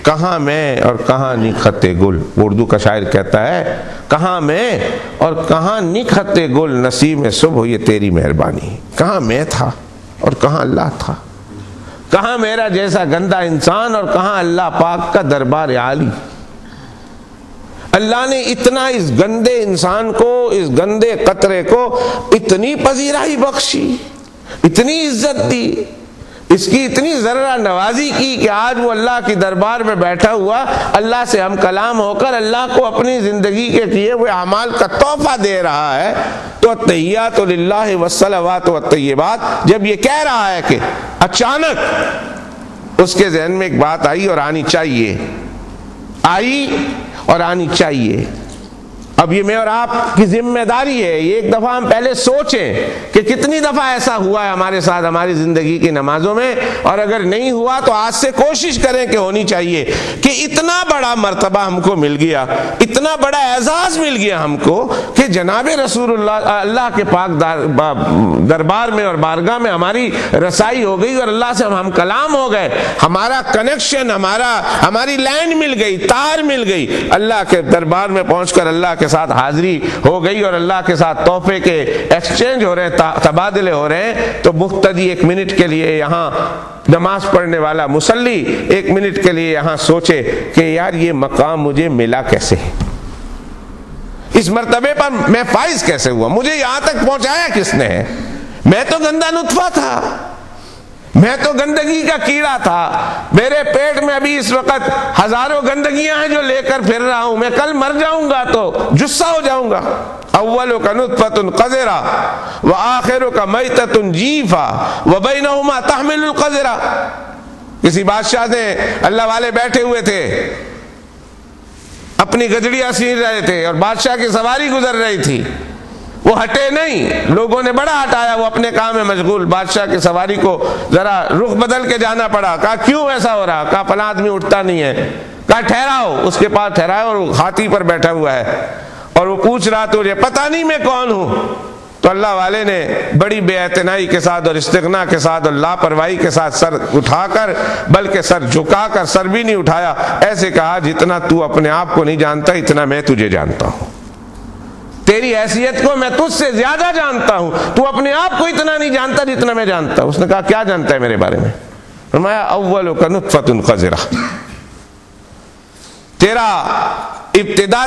کہاں میں اور کہاں نکھت گل، اردو کا شاعر کہتا ہے کہاں میں اور کہاں نکھت گل، نسیم صبح یہ تیری مہربانی۔ کہاں میں تھا اور کہاں اللہ تھا، کہاں میرا جیسا گندا انسان اور کہاں اللہ پاک کا دربار عالی۔ اللہ نے اتنا اس گندے انسان کو، اس گندے قطرے کو اتنی پذیرائی بخشی، اتنی عزت دی، اس کی اتنی ذرہ نوازی کی کہ آج وہ اللہ کی دربار میں بیٹھا ہوا اللہ سے ہم کلام ہو کر اللہ کو اپنی زندگی کے کیے ہوئے اعمال کا تحفہ دے رہا ہے۔ تو التحیات للہ والصلوات والطیبات جب یہ کہہ رہا ہے کہ اچانک اس کے ذہن میں ایک بات آئی اور آنی چاہیے، آئی اور آنی چاہیے۔ اب یہ میں اور آپ کی ذمہ داری ہے، یہ ایک دفعہ ہم پہلے سوچیں کہ کتنی دفعہ ایسا ہوا ہے ہمارے ساتھ ہماری زندگی کی نمازوں میں، اور اگر نہیں ہوا تو آج سے کوشش کریں کہ ہونی چاہیے کہ اتنا بڑا مرتبہ ہم کو مل گیا، اتنا بڑا اعزاز مل گیا ہم کو کہ جناب رسول اللہ کے پاک دربار میں اور بارگاہ میں ہماری رسائی ہو گئی اور اللہ سے ہم کلام ہو گئے، ہمارا کنیکشن، ہماری لینڈ مل گئی، تار مل گئی، اللہ کے دربار میں پہنچ کر اللہ کے ساتھ حاضری ہو گئی اور اللہ کے ساتھ تحفے کے ایکسچینج ہو رہے ہیں، تبادلے ہو رہے ہیں۔ تو مقتدی ایک منٹ کے لیے یہاں، نماز پڑھنے والا مصلی ایک منٹ کے لیے یہاں سوچے کہ یار یہ مقام مجھے ملا کیسے، اس مرتبے پر میں فائز کیسے ہوا، مجھے یہاں تک پہنچایا کس نے ہے؟ میں تو گندا نطفہ تھا، میں تو گندگی کا کیڑا تھا، میرے پیٹ میں ابھی اس وقت ہزاروں گندگیاں ہیں جو لے کر پھر رہا ہوں، میں کل مر جاؤں گا تو جثہ ہو جاؤں گا۔ اولک نطفۃ قذرہ وآخرک میتۃ جیفہ وبینہما تحمل القذرہ۔ کسی بادشاہ نے، اللہ والے بیٹھے ہوئے تھے، اپنی گدڑیاں سین رہے تھے اور بادشاہ کی سواری گزر رہی تھی، وہ ہٹے نہیں، لوگوں نے بڑا ہٹایا، وہ اپنے کام میں مشغول، بادشاہ کی سواری کو ذرا رخ بدل کے جانا پڑا، کہا کیوں ایسا ہو رہا؟ کہا فلاں آدمی اٹھتا نہیں ہے، کہا ٹھہراؤ، اس کے پاس ٹھہراؤ، اور وہ ہاتھی پر بیٹھا ہوا ہے اور وہ پوچھ رہا تجھے پتہ نہیں میں کون ہوں؟ تو اللہ والے نے بڑی بے اعتنائی کے ساتھ اور استغنا کے ساتھ اور لاپرواہی کے ساتھ سر اٹھا کر، بلکہ سر جھکا کر، سر بھی نہیں اٹھایا، ایسے کہا جتنا تو اپنے آپ کو نہیں جانتا اتنا میں تجھے جانتا ہوں، تیری حیثیت کو میں تجھ سے زیادہ جانتا ہوں، تو اپنے آپ کو اتنا نہیں جانتا جتنا میں جانتا ہوں۔ اس نے کہا کیا جانتا ہے میرے بارے میں؟ فرمایا اولک نطفۃ قذرہ،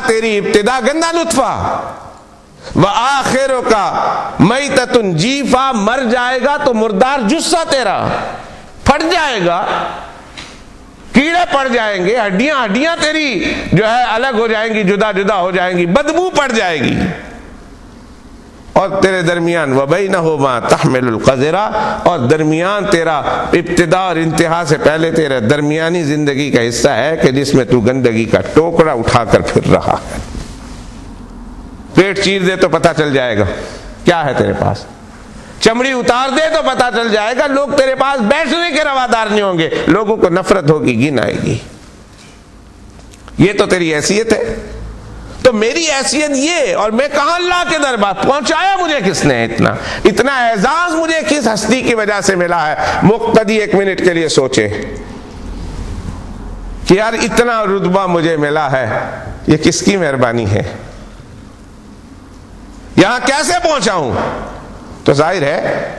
تیری ابتدا گندا نطفہ، وآخرک میتۃ جیفہ، مر جائے گا تو مردار جثہ تیرا پھٹ جائے گا، کیڑے پڑ جائیں گے، ہڈیاں تیری جو ہے الگ ہو جائیں گی، جدا جدا ہو جائیں گی، بدبو پڑ جائے گی، اور تیرے درمیان وبینہما تحمل القذرہ، اور درمیان تیرا ابتدا اور انتہا سے پہلے تیرے درمیانی زندگی کا حصہ ہے کہ جس میں تو گندگی کا ٹوکرا اٹھا کر پھر رہا ہے۔ پیٹ چیر دے تو پتہ چل جائے گا کیا ہے تیرے پاس، چمڑی اتار دے تو پتہ چل جائے گا، لوگ تیرے پاس بیٹھنے کے روادار نہیں ہوں گے، لوگوں کو نفرت ہوگی، گھن آئے گی۔ یہ تو تیری حیثیت ہے، تو میری حیثیت یہ، اور میں کہاں اللہ کے دربار پہنچایا مجھے کس نے، اتنا اعزاز مجھے کس ہستی کی وجہ سے ملا ہے؟ مقتدی ایک منٹ کے لیے سوچے کہ یار اتنا رتبہ مجھے ملا ہے، یہ کس کی مہربانی ہے، یہاں کیسے پہنچا ہوں؟ تو ظاہر ہے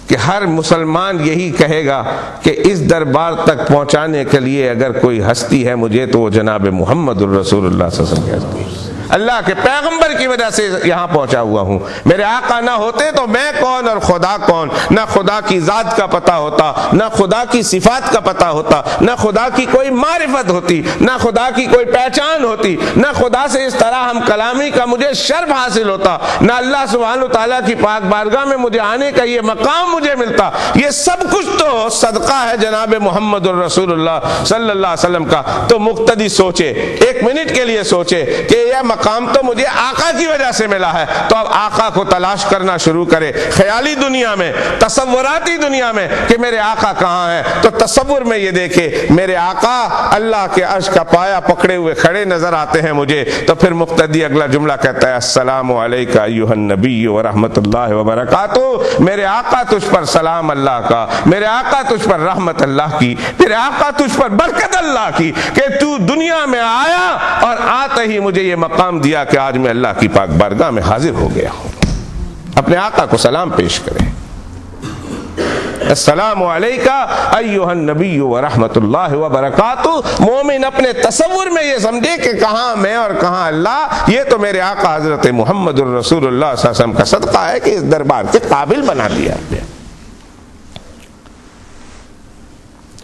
کہ ہر مسلمان یہی کہے گا کہ اس دربار تک پہنچانے کے لیے اگر کوئی ہستی ہے مجھے تو وہ جناب محمد الرسول اللہ صلی اللہ علیہ وسلم کی ہستی۔ اللہ کے پیغمبر کی وجہ سے یہاں پہنچا ہوا ہوں. میرے آقا نہ ہوتے تو میں کون اور خدا کون. نہ خدا کی ذات کا پتہ ہوتا, نہ خدا کی صفات کا پتہ ہوتا, نہ خدا کی کوئی معرفت ہوتی, نہ خدا کی کوئی پہچان ہوتی, نہ خدا سے اس طرح ہم کلامی کا مجھے شرف حاصل ہوتا, نہ اللہ سبحانہ تعالیٰ کی پاک بارگاہ میں مجھے آنے کا یہ مقام مجھے ملتا. یہ سب کچھ تو صدقہ ہے جناب محمد الرسول اللہ صلی اللہ علیہ وسلم کا. تو مقتدی سوچے, ایک منٹ کے لیے سوچے کہ یہ مقام تو مجھے آقا کی وجہ سے ملا ہے, تو اب آقا کو تلاش کرنا شروع کرے خیالی دنیا میں, تصوراتی دنیا میں کہ میرے آقا کہاں ہے. تو تصور میں یہ دیکھے میرے آقا اللہ کے عرش کا پایا پکڑے ہوئے کھڑے نظر آتے ہیں مجھے. تو پھر مقتدی اگلا جملہ کہتا ہے السلام علیکہ ایھا النبی ورحمۃ اللہ وبرکاتہ. میرے آقا تجھ پر سلام اللہ کا, میرے آقا تجھ پر رحمت اللہ کی, میرے آقا تجھ پر برکت اللہ کی کہ تو دنیا میں آیا اور آتے ہی مجھے یہ مقام دیا کہ آج میں اللہ کی پاک بارگاہ میں حاضر ہو گیا ہوں. اپنے آقا کو سلام پیش کرے, السلام علیکہ ایھا النبی ورحمۃ اللہ وبرکاتہ. مومن اپنے تصور میں یہ سمجھے کہ کہاں میں اور کہاں اللہ. یہ تو میرے آقا حضرت محمد الرسول اللہ صلی اللہ علیہ وسلم کا صدقہ ہے کہ اس دربار کے قابل بنا دیا.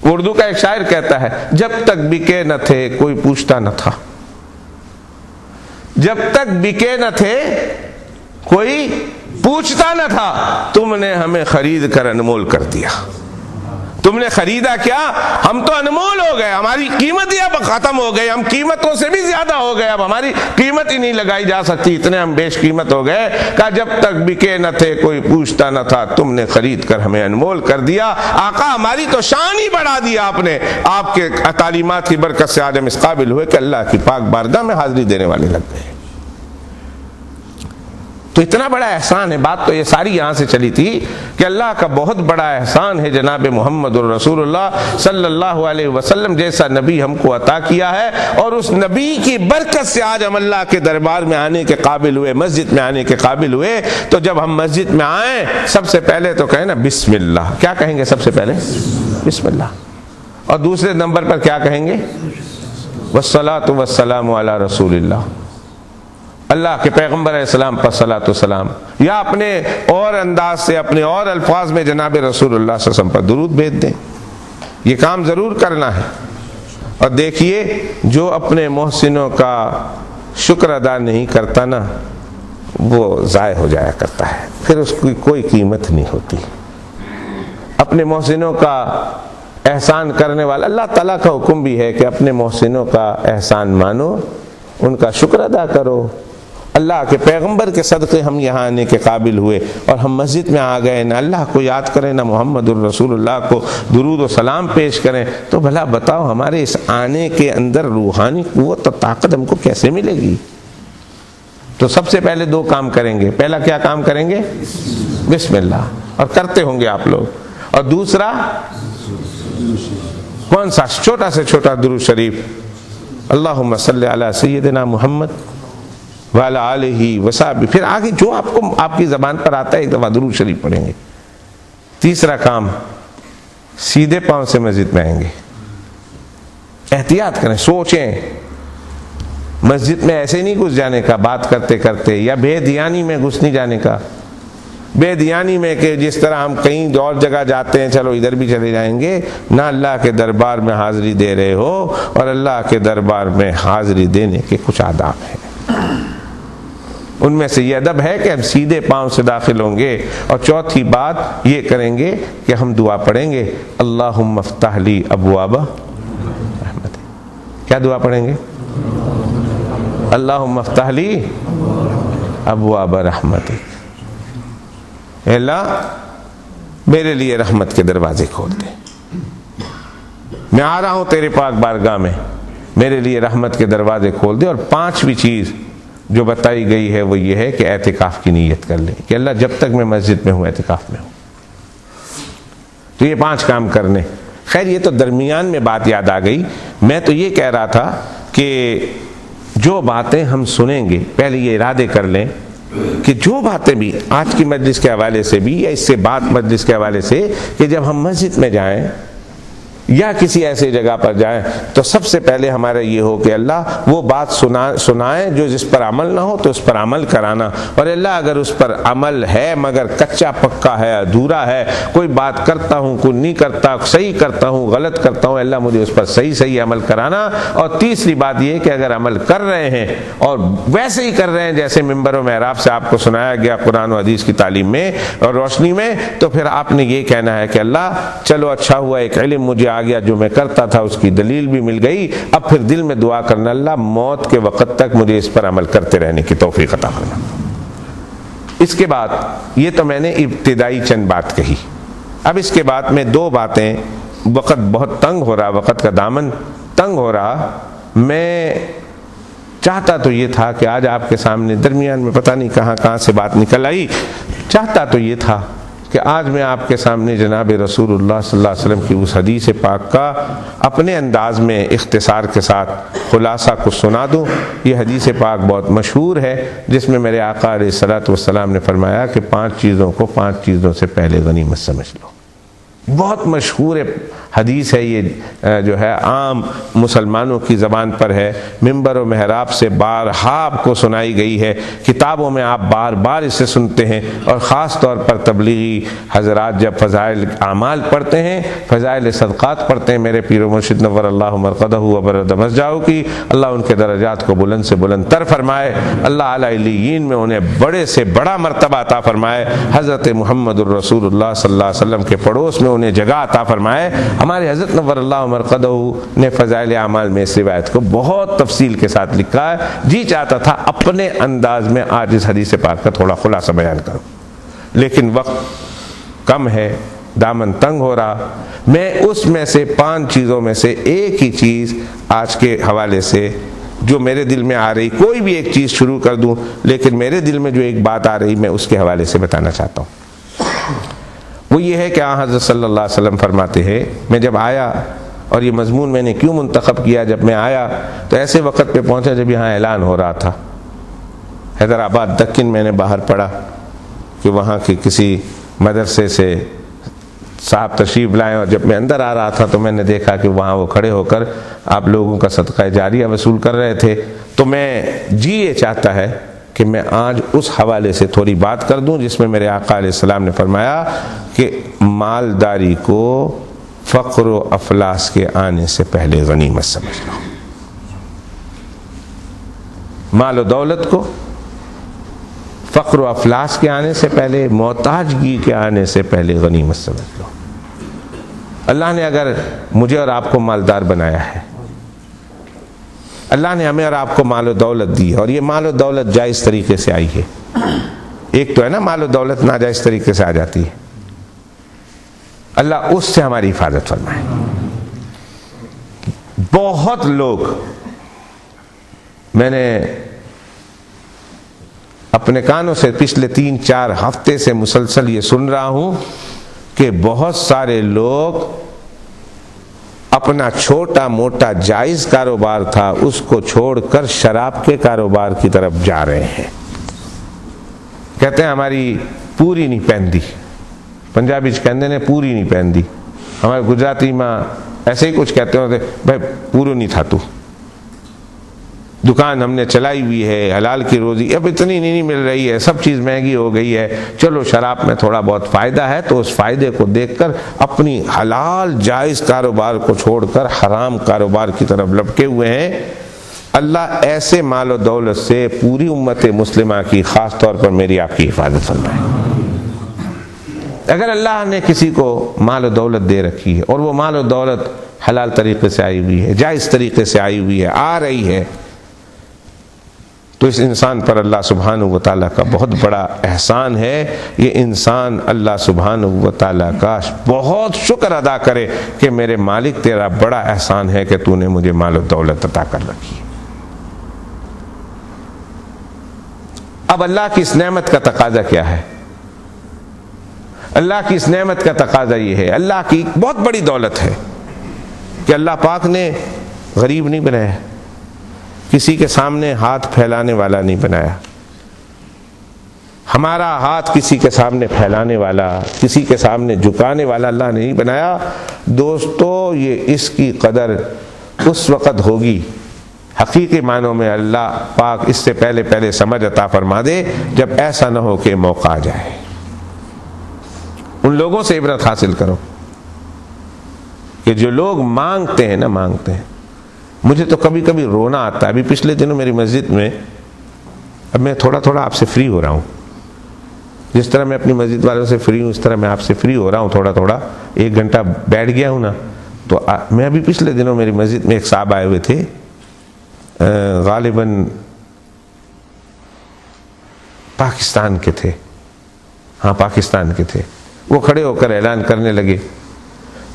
اردو کا ایک شاعر کہتا ہے جب تک بکے نہ تھے کوئی پوچھتا نہ تھا, جب تک بکے نہ تھے کوئی پوچھتا نہ تھا, تم نے ہمیں خرید کر انمول کر دیا. تم نے خریدا کیا, ہم تو انمول ہو گئے, ہماری قیمت ہی اب ختم ہو گئی, ہم قیمتوں سے بھی زیادہ ہو گئے, اب ہماری قیمت ہی نہیں لگائی جا سکتی, اتنے ہم بیش قیمت ہو گئے. کہ جب تک بکے نہ تھے کوئی پوچھتا نہ تھا, تم نے خرید کر ہمیں انمول کر دیا. آقا ہماری تو شان ہی بڑھا دیا آپ نے. آپ کے تعلیمات کی برکت سے آج ہم اس قابل ہوئے کہ اللہ کی پاک بارگاہ میں حاضری دینے والے لگ گئے. تو اتنا بڑا احسان ہے. بات تو یہ ساری یہاں سے چلی تھی کہ اللہ کا بہت بڑا احسان ہے جناب محمد الرسول اللہ صلی اللہ علیہ وسلم جیسا نبی ہم کو عطا کیا ہے, اور اس نبی کی برکت سے آج ہم اللہ کے دربار میں آنے کے قابل ہوئے, مسجد میں آنے کے قابل ہوئے. تو جب ہم مسجد میں آئیں سب سے پہلے تو کہیں نا بسم اللہ. کیا کہیں گے سب سے پہلے؟ بسم اللہ. اور دوسرے نمبر پر کیا کہیں گے؟ والصلاۃ والسلام علی رسول اللہ. اللہ کے پیغمبر علیہ السلام پر صلاۃ و سلام, یا اپنے اور انداز سے اپنے اور الفاظ میں جناب رسول اللہ صلی اللہ علیہ وسلم پر درود بھیج دیں. یہ کام ضرور کرنا ہے. اور دیکھیے جو اپنے محسنوں کا شکر ادا نہیں کرتا نا وہ ضائع ہو جایا کرتا ہے, پھر اس کی کوئی قیمت نہیں ہوتی. اپنے محسنوں کا احسان کرنے والا, اللہ تعالیٰ کا حکم بھی ہے کہ اپنے محسنوں کا احسان مانو, ان کا شکر ادا کرو. اللہ کے پیغمبر کے صدقے ہم یہاں آنے کے قابل ہوئے اور ہم مسجد میں آ گئے, نہ اللہ کو یاد کریں نہ محمد الرسول اللہ کو درود و سلام پیش کریں. تو بھلا بتاؤ ہمارے اس آنے کے اندر روحانی قوت اور طاقت ہم کو کیسے ملے گی؟ تو سب سے پہلے دو کام کریں گے. پہلا کیا کام کریں گے؟ بسم اللہ, اور کرتے ہوں گے آپ لوگ. اور دوسرا کون سا؟ چھوٹا سے چھوٹا درود شریف, اللہم صلی علی سیدنا محمد وعلی آلہ وصحبہ. پھر آگے جو آپ کو آپ کی زبان پر آتا ہے ایک دفعہ درود شریف پڑھیں گے. تیسرا کام, سیدھے پاؤں سے مسجد میں آئیں گے. احتیاط کریں, سوچیں, مسجد میں ایسے نہیں گھس جانے کا بات کرتے کرتے, یا بے دھیانی میں گھس نہیں جانے کا. بے دھیانی میں کہ جس طرح ہم کہیں اور جگہ جاتے ہیں چلو ادھر بھی چلے جائیں گے. نہ اللہ کے دربار میں حاضری دے رہے ہو, اور اللہ کے دربار میں حاضری دینے کے کچھ آداب ہیں. ان میں سے یہ ادب ہے کہ ہم سیدھے پاؤں سے داخل ہوں گے. اور چوتھی بات یہ کریں گے کہ ہم دعا پڑھیں گے, اللہم افتح لی ابواب رحمتک. کیا دعا پڑھیں گے؟ اللہم افتح لی ابواب رحمتک. اے اللہ میرے لیے رحمت کے دروازے کھول دے, میں آ رہا ہوں تیرے پاک بارگاہ میں, میرے لیے رحمت کے دروازے کھول دے. اور پانچویں چیز جو بتائی گئی ہے وہ یہ ہے کہ اعتکاف کی نیت کر لیں کہ اللہ جب تک میں مسجد میں ہوں اعتکاف میں ہوں. تو یہ 5 کام کرنے. خیر یہ تو درمیان میں بات یاد آ گئی. میں تو یہ کہہ رہا تھا کہ جو باتیں ہم سنیں گے پہلے یہ ارادے کر لیں کہ جو باتیں بھی آج کی مجلس کے حوالے سے بھی یا اس سے بعد مجلس کے حوالے سے, کہ جب ہم مسجد میں جائیں یا کسی ایسی جگہ پر جائیں تو سب سے پہلے ہمارا یہ ہو کہ اللہ وہ بات سنائیں جو جس پر عمل نہ ہو تو اس پر عمل کرانا، اور اللہ اگر اس پر عمل ہے مگر کچا پکا ہے، ادھورا ہے، کوئی بات کرتا ہوں کوئی نہیں کرتا، صحیح کرتا ہوں غلط کرتا ہوں، اللہ مجھے اس پر صحیح عمل کرانا۔ اور تیسری بات یہ کہ اگر عمل کر رہے ہیں اور ویسے ہی کر رہے ہیں جیسے منبر و محراب سے آپ کو سنایا گیا قرآن و حدیث کی تعلیم میں اور روشنی میں، تو پھر آپ نے یہ کہنا ہے کہ اللہ چلو اچھا ہوا ایک علم مجھے آ گیا، جو میں کرتا تھا اس کی دلیل بھی مل گئی، اب پھر دل میں دعا کرنا اللہ موت کے وقت تک مجھے اس پر عمل کرتے رہنے کی توفیق عطا فرما۔ اس کے بعد یہ تو میں نے ابتدائی چند بات کہی، اب اس کے بعد میں دو باتیں، وقت بہت تنگ ہو رہا، وقت کا دامن تنگ ہو رہا، میں چاہتا تو یہ تھا کہ آج آپ کے سامنے درمیان میں پتہ نہیں کہاں سے بات نکل آئی، چاہتا تو یہ تھا کہ آج میں آپ کے سامنے جناب رسول اللہ صلی اللہ علیہ وسلم کی اس حدیث پاک کا اپنے انداز میں اختصار کے ساتھ خلاصہ کو سنا دوں۔ یہ حدیث پاک بہت مشہور ہے جس میں میرے آقا علیہ الصلوۃ والسلام نے فرمایا کہ 5 چیزوں کو 5 چیزوں سے پہلے غنیمت سمجھ لو۔ بہت مشہور حدیث ہے یہ، جو ہے عام مسلمانوں کی زبان پر ہے، منبر و محراب سے بارہا آپ کو سنائی گئی ہے، کتابوں میں آپ بار بار اسے سنتے ہیں، اور خاص طور پر تبلیغی حضرات جب فضائل اعمال پڑھتے ہیں، فضائل صدقات پڑھتے ہیں، میرے پیر و مرشد نور اللہ مرقدہ وبرد مسجدہ کی اللہ ان کے درجات کو بلند سے بلند تر فرمائے، اللہ اعلی علیین میں انہیں بڑے سے بڑا مرتبہ عطا فرمائے، حضرت محمد الرسول اللہ صلی اللہ علیہ وسلم کے پڑوس میں انہیں جگہ عطا فرمائے۔ ہمارے حضرت نور اللہ مرقدہ نے فضائل اعمال میں اس روایت کو بہت تفصیل کے ساتھ لکھا ہے، جی چاہتا تھا اپنے انداز میں آج اس حدیث پاک کا تھوڑا خلاصہ بیان کروں، لیکن وقت کم ہے، دامن تنگ ہو رہا، میں اس میں سے 5 چیزوں میں سے ایک ہی چیز آج کے حوالے سے جو میرے دل میں آ رہی، کوئی بھی ایک چیز شروع کر دوں، لیکن میرے دل میں جو ایک بات آ رہی میں اس کے حوالے سے بتانا چاہتا ہوں۔ وہ یہ ہے کہ حضرت صلی اللہ علیہ وسلم فرماتے ہیں، میں جب آیا، اور یہ مضمون میں نے کیوں منتخب کیا، جب میں آیا تو ایسے وقت پہ پہنچا جب یہاں اعلان ہو رہا تھا، حیدرآباد دکن میں نے باہر پڑھا کہ وہاں کے کسی مدرسے سے صاحب تشریف لائیں، اور جب میں اندر آ رہا تھا تو میں نے دیکھا کہ وہاں وہ کھڑے ہو کر آپ لوگوں کا صدقہ جاریہ وصول کر رہے تھے، تو میں یہ چاہتا ہے کہ میں آج اس حوالے سے تھوڑی بات کر دوں جس میں میرے آقا علیہ السلام نے فرمایا کہ مالداری کو فقر و افلاس کے آنے سے پہلے غنیمت سمجھ لو، مال و دولت کو فقر و افلاس کے آنے سے پہلے، محتاجگی کے آنے سے پہلے غنیمت سمجھ لو۔ اللہ نے اگر مجھے اور آپ کو مالدار بنایا ہے، اللہ نے ہمیں اور آپ کو مال و دولت دی ہے، اور یہ مال و دولت جائز طریقے سے آئی ہے، ایک تو ہے نا مال و دولت ناجائز طریقے سے آ جاتی ہے، اللہ اس سے ہماری حفاظت فرمائے۔ بہت لوگ، میں نے اپنے کانوں سے پچھلے 3-4 ہفتے سے مسلسل یہ سن رہا ہوں کہ بہت سارے لوگ اپنا چھوٹا موٹا جائز کاروبار تھا اس کو چھوڑ کر شراب کے کاروبار کی طرف جا رہے ہیں، کہتے ہیں ہماری پوری نہیں پہندی، پنجابی کہتے ہیں پوری نہیں پہندی، ہمارے گجراتی میں ایسے ہی کچھ کہتے ہوتے بھائی پورو نہیں تھا تو، دکان ہم نے چلائی ہوئی ہے، حلال کی روزی اب اتنی نہیں مل رہی ہے، سب چیز مہنگی ہو گئی ہے، چلو شراب میں تھوڑا بہت فائدہ ہے، تو اس فائدے کو دیکھ کر اپنی حلال جائز کاروبار کو چھوڑ کر حرام کاروبار کی طرف لپکے ہوئے ہیں۔ اللہ ایسے مال و دولت سے پوری امت مسلمہ کی، خاص طور پر میری آپ کی حفاظت فرمائے۔ اگر اللہ نے کسی کو مال و دولت دے رکھی ہے اور وہ مال و دولت حلال طریقے سے آئی ہوئی ہے، جائز طریقے سے آئی ہوئی ہے، آ رہی ہے، تو اس انسان پر اللہ سبحانہ و تعالیٰ کا بہت بڑا احسان ہے۔ یہ انسان اللہ سبحانہ و تعالیٰ کا بہت شکر ادا کرے کہ میرے مالک تیرا بڑا احسان ہے کہ تو نے مجھے مال و دولت عطا کر رکھی۔ اب اللہ کی اس نعمت کا تقاضا کیا ہے؟ اللہ کی اس نعمت کا تقاضا یہ ہے، اللہ کی بہت بڑی دولت ہے کہ اللہ پاک نے غریب نہیں بنایا، کسی کے سامنے ہاتھ پھیلانے والا نہیں بنایا، ہمارا ہاتھ کسی کے سامنے پھیلانے والا، کسی کے سامنے جھکانے والا اللہ نے نہیں بنایا۔ دوستو یہ اس کی قدر اس وقت ہوگی، حقیقی معنوں میں اللہ پاک اس سے پہلے سمجھ عطا فرما دے، جب ایسا نہ ہو کہ موقع آ جائے۔ ان لوگوں سے عبرت حاصل کرو کہ جو لوگ مانگتے ہیں مانگتے ہیں۔ مجھے تو کبھی کبھی رونا آتا ہے۔ ابھی پچھلے دنوں میری مسجد میں، اب میں تھوڑا تھوڑا آپ سے فری ہو رہا ہوں، جس طرح میں اپنی مسجد والوں سے فری ہوں اس طرح میں آپ سے فری ہو رہا ہوں، تھوڑا تھوڑا 1 گھنٹہ بیٹھ گیا ہوں نا، تو میں ابھی پچھلے دنوں میری مسجد میں ایک صاحب آئے ہوئے تھے، غالباً پاکستان کے تھے، ہاں پاکستان کے تھے۔ وہ کھڑے ہو کر اعلان کرنے لگے،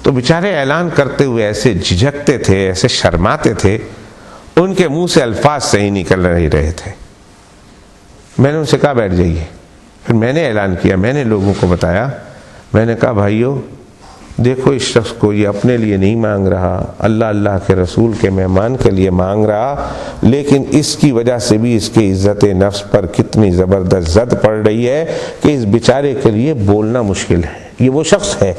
تو بیچارے اعلان کرتے ہوئے ایسے جھجکتے تھے، ایسے شرماتے تھے، ان کے منہ سے الفاظ صحیح نکل نہیں رہے تھے۔ میں نے ان سے کہا بیٹھ جائیے۔ پھر میں نے اعلان کیا، میں نے لوگوں کو بتایا، میں نے کہا بھائیو دیکھو اس شخص کو یہ اپنے لیے نہیں مانگ رہا، اللہ کے رسول کے مہمان کے لیے مانگ رہا، لیکن اس کی وجہ سے بھی اس کی عزت نفس پر کتنی زبردست زد پڑ رہی ہے کہ اس بیچارے کے لیے بولنا مشکل ہے۔ یہ وہ شخص ہے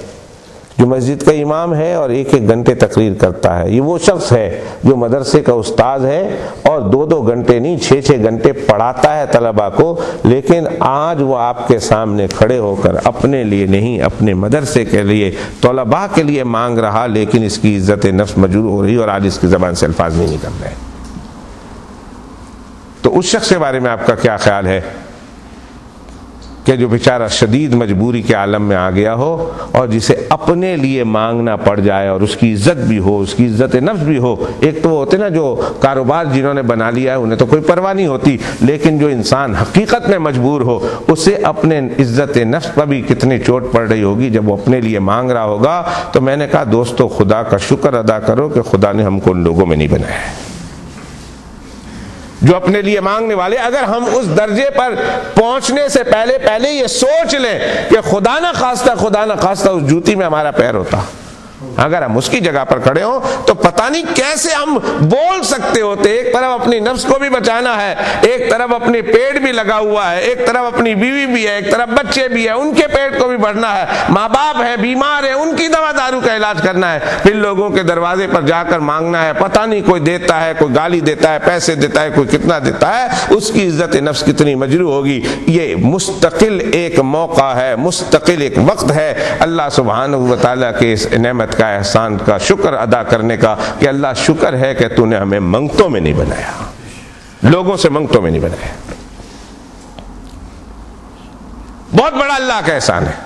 جو مسجد کا امام ہے اور 1 گھنٹے تقریر کرتا ہے، یہ وہ شخص ہے جو مدرسے کا استاذ ہے اور 2 گھنٹے نہیں 6 گھنٹے پڑھاتا ہے طلباء کو، لیکن آج وہ آپ کے سامنے کھڑے ہو کر اپنے لیے نہیں اپنے مدرسے کے لیے طلباء کے لیے مانگ رہا، لیکن اس کی عزت نفس مجروح ہو رہی اور آج اس کی زبان سے الفاظ نہیں نکل رہے۔ تو اس شخص کے بارے میں آپ کا کیا خیال ہے کہ جو بیچارہ شدید مجبوری کے عالم میں آ گیا ہو اور جسے اپنے لیے مانگنا پڑ جائے اور اس کی عزت بھی ہو، اس کی عزت نفس بھی ہو۔ ایک تو وہ ہوتے نا جو کاروبار جنہوں نے بنا لیا ہے انہیں تو کوئی پرواہ نہیں ہوتی، لیکن جو انسان حقیقت میں مجبور ہو اسے اپنے عزت نفس پر بھی کتنی چوٹ پڑ رہی ہوگی جب وہ اپنے لیے مانگ رہا ہوگا۔ تو میں نے کہا دوستو خدا کا شکر ادا کرو کہ خدا نے ہم کو ان لوگوں میں نہیں بنایا ہے جو اپنے لیے مانگنے والے۔ اگر ہم اس درجے پر پہنچنے سے پہلے یہ سوچ لیں کہ خدا نہ خواستہ اس جوتی میں ہمارا پیر ہوتا، اگر ہم اس کی جگہ پر کھڑے ہوں تو پتہ نہیں کیسے ہم بول سکتے ہوتے۔ ایک طرف اپنی نفس کو بھی بچانا ہے، ایک طرف اپنی پیٹ بھی لگا ہوا ہے، ایک طرف اپنی بیوی بھی ہے، ایک طرف بچے بھی ہیں، ان کے پیٹ کو بھی بھرنا ہے، ماں باپ ہیں بیمار ہیں، ان کی دوا دارو کا علاج کرنا ہے، پھر لوگوں کے دروازے پر جا کر مانگنا ہے، پتہ نہیں کوئی دیتا ہے، کوئی گالی دیتا ہے، پیسے دیتا ہے، کوئی کتنا دیتا ہے، اس کی عزت نفس کتنی مجروح ہوگی۔ یہ مستقل ایک موقع ہے، مستقل ایک وقت ہے اللہ سبحانہ و تعالیٰ کے اس نعمت کا احسان کا شکر ادا کرنے کا کہ اللہ شکر ہے کہ تو نے ہمیں منگتوں میں نہیں بنایا، لوگوں سے منگتوں میں نہیں بنایا۔ بہت بڑا اللہ کا احسان ہے۔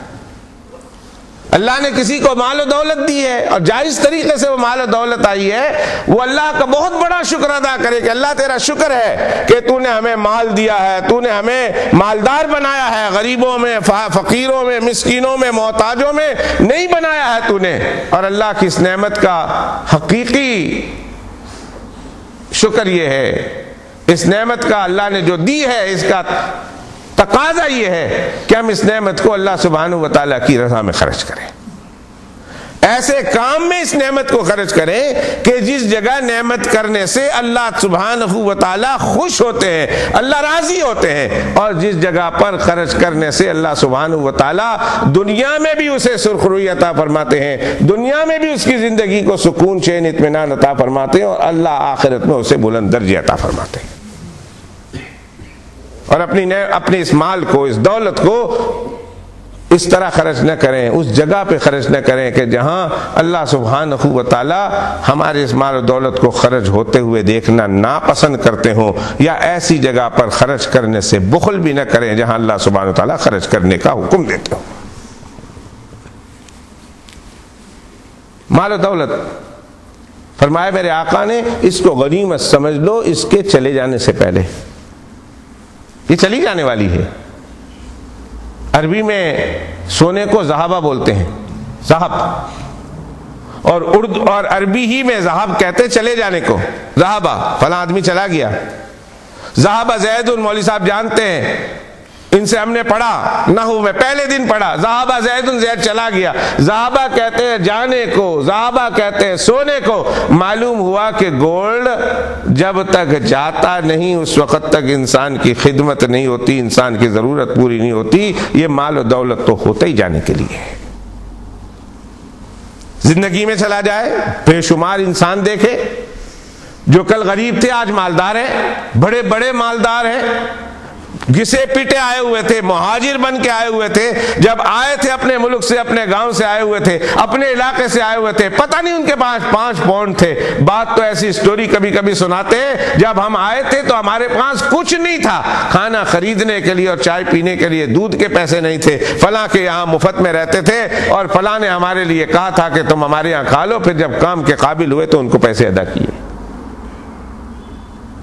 اللہ نے کسی کو مال و دولت دی ہے اور جائز طریقے سے وہ مال و دولت آئی ہے، وہ اللہ کا بہت بڑا شکر ادا کرے کہ اللہ تیرا شکر ہے کہ تو نے ہمیں مال دیا ہے، تو نے ہمیں مالدار بنایا ہے، غریبوں میں، فقیروں میں، مسکینوں میں، محتاجوں میں نہیں بنایا ہے تو نے۔ اور اللہ کی اس نعمت کا حقیقی شکر یہ ہے، اس نعمت کا اللہ نے جو دی ہے اس کا تقاضا یہ ہے کہ ہم اس نعمت کو اللہ سبحانہ و تعالیٰ کی رضا میں خرچ کریں، ایسے کام میں اس نعمت کو خرچ کریں کہ جس جگہ نعمت کرنے سے اللہ سبحانہ و تعالیٰ خوش ہوتے ہیں، اللہ راضی ہوتے ہیں، اور جس جگہ پر خرچ کرنے سے اللہ سبحانہ و تعالیٰ دنیا میں بھی اسے سرخروئی عطا فرماتے ہیں، دنیا میں بھی اس کی زندگی کو سکون چین اطمینان عطا فرماتے ہیں، اور اللہ آخرت میں اسے بلند درجے عطا فرماتے ہیں۔ اور اپنے اس مال کو، اس دولت کو اس طرح خرچ نہ کریں، اس جگہ پہ خرچ نہ کریں کہ جہاں اللہ سبحانہ و تعالی ہمارے اس مال و دولت کو خرچ ہوتے ہوئے دیکھنا ناپسند کرتے ہوں، یا ایسی جگہ پر خرچ کرنے سے بخل بھی نہ کریں جہاں اللہ سبحانہ و تعالی خرچ کرنے کا حکم دیتے ہوں۔ مال و دولت فرمایا میرے آقا نے اس کو غنیمت سمجھ لو اس کے چلے جانے سے پہلے، یہ چلی جانے والی ہے۔ عربی میں سونے کو ذہبہ بولتے ہیں، ذہب، اور اردو اور عربی ہی میں ذہب کہتے چلے جانے کو، ذہبہ، فلاں آدمی چلا گیا، ذہبہ زید، مولوی صاحب جانتے ہیں ان سے ہم نے پڑھا نحو میں، پہلے دن پڑھا، ذہب زید، زید چلا گیا، ذہب کہتے ہیں جانے کو، ذہب کہتے ہیں سونے کو۔ معلوم ہوا کہ گولڈ جب تک جاتا نہیں اس وقت تک انسان کی خدمت نہیں ہوتی، انسان کی ضرورت پوری نہیں ہوتی۔ یہ مال و دولت تو ہوتا ہی جانے کے لیے ہے، زندگی میں چلا جائے۔ بے شمار انسان دیکھے جو کل غریب تھے آج مالدار ہیں، بڑے بڑے مالدار ہیں، گھسے پیٹے آئے ہوئے تھے، مہاجر بن کے آئے ہوئے تھے، جب آئے تھے اپنے ملک سے، اپنے گاؤں سے آئے ہوئے تھے، اپنے علاقے سے آئے ہوئے تھے، پتہ نہیں ان کے پاس 5 پاؤنڈ تھے۔ بات تو ایسی سٹوری کبھی کبھی سناتے ہیں، جب ہم آئے تھے تو ہمارے پاس کچھ نہیں تھا، کھانا خریدنے کے لیے اور چائے پینے کے لیے دودھ کے پیسے نہیں تھے، فلاں کے یہاں مفت میں رہتے تھے اور فلاں نے ہمارے لیے کہا تھا کہ تم ہمارے یہاں کھا لو، پھر جب کام کے قابل ہوئے تو ان کو پیسے ادا کیے،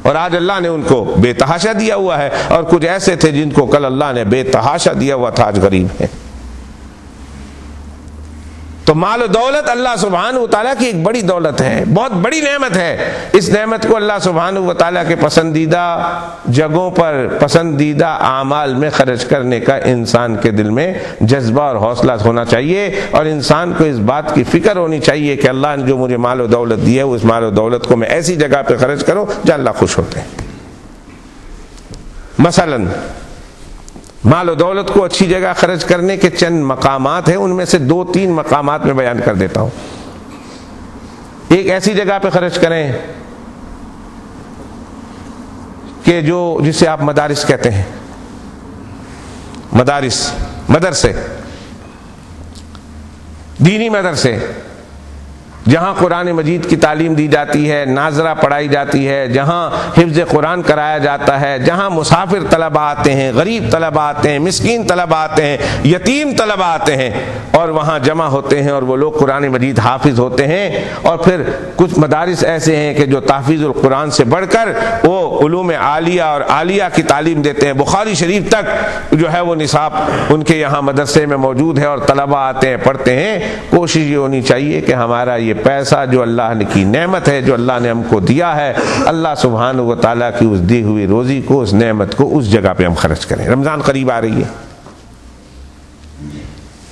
اور آج اللہ نے ان کو بے تحاشا دیا ہوا ہے، اور کچھ ایسے تھے جن کو کل اللہ نے بے تحاشا دیا ہوا تھا، آج غریب ہیں۔ تو مال و دولت اللہ سبحانہ و تعالیٰ کی ایک بڑی دولت ہے، بہت بڑی نعمت ہے۔ اس نعمت کو اللہ سبحانہ و تعالیٰ کے پسندیدہ جگہوں پر، پسندیدہ اعمال میں خرچ کرنے کا انسان کے دل میں جذبہ اور حوصلہ ہونا چاہیے، اور انسان کو اس بات کی فکر ہونی چاہیے کہ اللہ نے جو مجھے مال و دولت دی ہے، اس مال و دولت کو میں ایسی جگہ پہ خرچ کروں جہاں اللہ خوش ہوتے ہیں۔ مثلاً مال و دولت کو اچھی جگہ خرچ کرنے کے چند مقامات ہیں، ان میں سے 2-3 مقامات میں بیان کر دیتا ہوں۔ ایک ایسی جگہ پہ خرچ کریں کہ جسے آپ مدارس کہتے ہیں، مدرسے، دینی مدرسے، جہاں قرآن مجید کی تعلیم دی جاتی ہے، ناظرہ پڑھائی جاتی ہے، جہاں حفظ قرآن کرایا جاتا ہے، جہاں مسافر طلبہ آتے ہیں، غریب طلبہ آتے ہیں، مسکین طلبہ آتے ہیں، یتیم طلبہ آتے ہیں، اور وہاں جمع ہوتے ہیں، اور وہ لوگ قرآن مجید حافظ ہوتے ہیں۔ اور پھر کچھ مدارس ایسے ہیں کہ جو تحفیظ القرآن سے بڑھ کر وہ علوم عالیہ اور عالیہ کی تعلیم دیتے ہیں، بخاری شریف تک جو ہے وہ نصاب ان کے یہاں مدرسے میں موجود ہے، اور طلبہ آتے ہیں، پڑھتے ہیں۔ کوشش یہ ہونی چاہیے کہ ہمارا یہ پیسہ جو اللہ نے کی نعمت ہے، جو اللہ نے ہم کو دیا ہے، اللہ سبحانہ و تعالیٰ کی اس دی ہوئی روزی کو، اس نعمت کو اس جگہ پہ ہم خرچ کریں۔ رمضان قریب آ رہی ہے،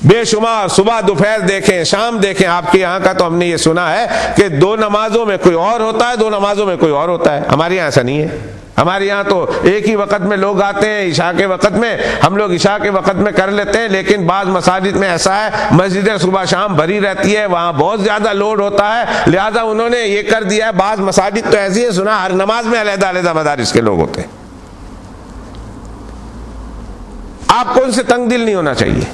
بے شمار صبح دوپہر دیکھیں، شام دیکھیں، آپ کے یہاں کا تو ہم نے یہ سنا ہے کہ 2 نمازوں میں کوئی اور ہوتا ہے، 2 نمازوں میں کوئی اور ہوتا ہے۔ ہمارے یہاں ایسا نہیں ہے، ہمارے یہاں تو ایک ہی وقت میں لوگ آتے ہیں، عشاء کے وقت میں ہم لوگ عشاء کے وقت میں کر لیتے ہیں، لیکن بعض مساجد میں ایسا ہے، مسجدیں صبح شام بھری رہتی ہے، وہاں بہت زیادہ لوڈ ہوتا ہے، لہذا انہوں نے یہ کر دیا ہے۔ بعض مساجد تو ایسی ہے، سنا ہر نماز میں علیحدہ علیحدہ مدارس کے لوگ ہوتے ہیں۔ آپ کو ان سے تنگ دل نہیں ہونا چاہیے،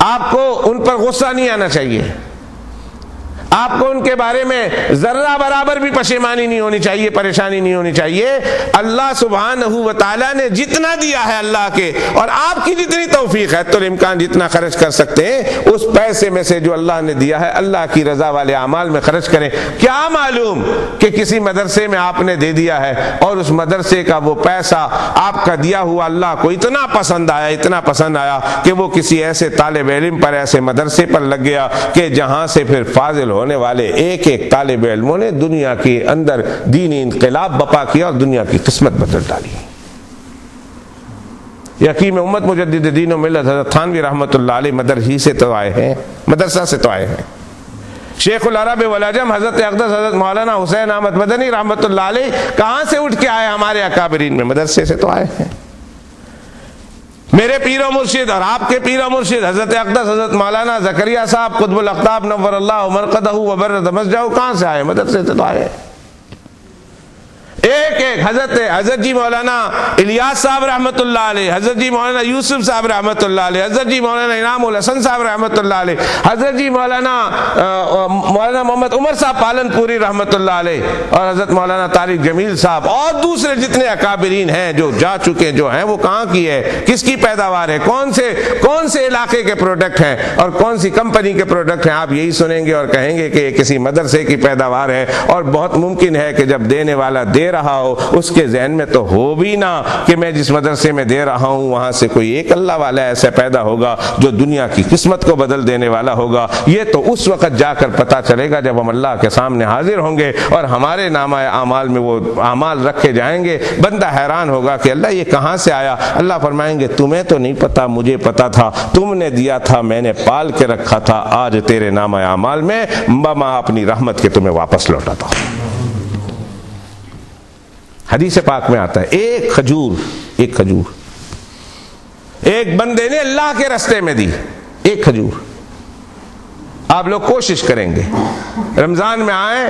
آپ کو ان پر غصہ نہیں آنا چاہیے، آپ کو ان کے بارے میں ذرہ برابر بھی پشیمانی نہیں ہونی چاہیے، پریشانی نہیں ہونی چاہیے۔ اللہ سبحانہ و تعالیٰ نے جتنا دیا ہے اللہ کے، اور آپ کی جتنی توفیق ہے تو الامکان جتنا خرچ کر سکتے ہیں اس پیسے میں سے جو اللہ نے دیا ہے اللہ کی رضا والے اعمال میں خرچ کریں۔ کیا معلوم کہ کسی مدرسے میں آپ نے دے دیا ہے اور اس مدرسے کا وہ پیسہ آپ کا دیا ہوا اللہ کو اتنا پسند آیا کہ وہ کسی ایسے طالب علم پر، ایسے مدرسے پر لگ گیا کہ جہاں سے پھر فاضل ہونے والے ایک ایک طالب علموں نے دنیا کے اندر دینی انقلاب بپا کیا اور دنیا کی قسمت بدل ڈالی۔ یقین امت مجدد دین و ملت حضرت تھانوی رحمۃ اللہ علیہ مدرسے سے تو آئے ہیں، مدرسہ سے تو آئے ہیں۔ شیخ العرب والعجم حضرت اقدس حضرت مولانا حسین احمد مدنی رحمۃ اللہ علیہ کہاں سے اٹھ کے آئے؟ ہمارے اکابرین میں مدرسے سے تو آئے ہیں۔ میرے پیر و مرشد اور آپ کے پیر و مرشد حضرت اقدس حضرت مولانا زکریہ صاحب قطب الاقطاب نور اللہ مرقدہ وبرد مسجدہ کہاں سے آئے؟ مدرسے سے تو آئے۔ ایک حضرت جی مولانا الیاس صاحب رحمۃ اللہ علیہ، حضرت جی مولانا یوسف صاحب رحمۃ اللہ علیہ، حضرت جی مولانا انعام الحسن صاحب رحمۃ اللہ علیہ، حضرت جی مولانا محمد عمر صاحب پالن پوری رحمۃ اللہ علیہ، اور حضرت مولانا طارق جمیل صاحب اور دوسرے جتنے اکابرین ہیں جو جا چکے، جو ہیں وہ کہاں کی ہے، کس کی پیداوار ہے، کون سے علاقے کے پروڈکٹ ہیں اور کون سی کمپنی کے پروڈکٹ ہیں؟ آپ یہی سنیں گے اور کہیں گے کہ کسی مدرسے کی پیداوار ہے، اور بہت ممکن ہے کہ جب دینے والا دے رہا ہو اس کے ذہن میں تو ہو بھی نہ کہ میں جس مدرسے میں دے رہا ہوں وہاں سے کوئی ایک اللہ والا ایسا پیدا ہوگا جو دنیا کی قسمت کو بدل دینے والا ہوگا۔ یہ تو اس وقت جا کر پتہ چلے گا جب ہم اللہ کے سامنے حاضر ہوں گے اور ہمارے نامہ اعمال میں وہ اعمال رکھے جائیں گے۔ بندہ حیران ہوگا کہ اللہ یہ کہاں سے آیا؟ اللہ فرمائیں گے تمہیں تو نہیں پتا، مجھے پتا تھا، تم نے دیا تھا، میں نے پال کے رکھا تھا، آج تیرے نامہ اعمال میں میں اپنی رحمت کے تمہیں واپس لوٹاتا ہوں۔ حدیث پاک میں آتا ہے ایک کھجور ایک بندے نے اللہ کے راستے میں دی، ایک کھجور۔ آپ لوگ کوشش کریں گے رمضان میں آئیں،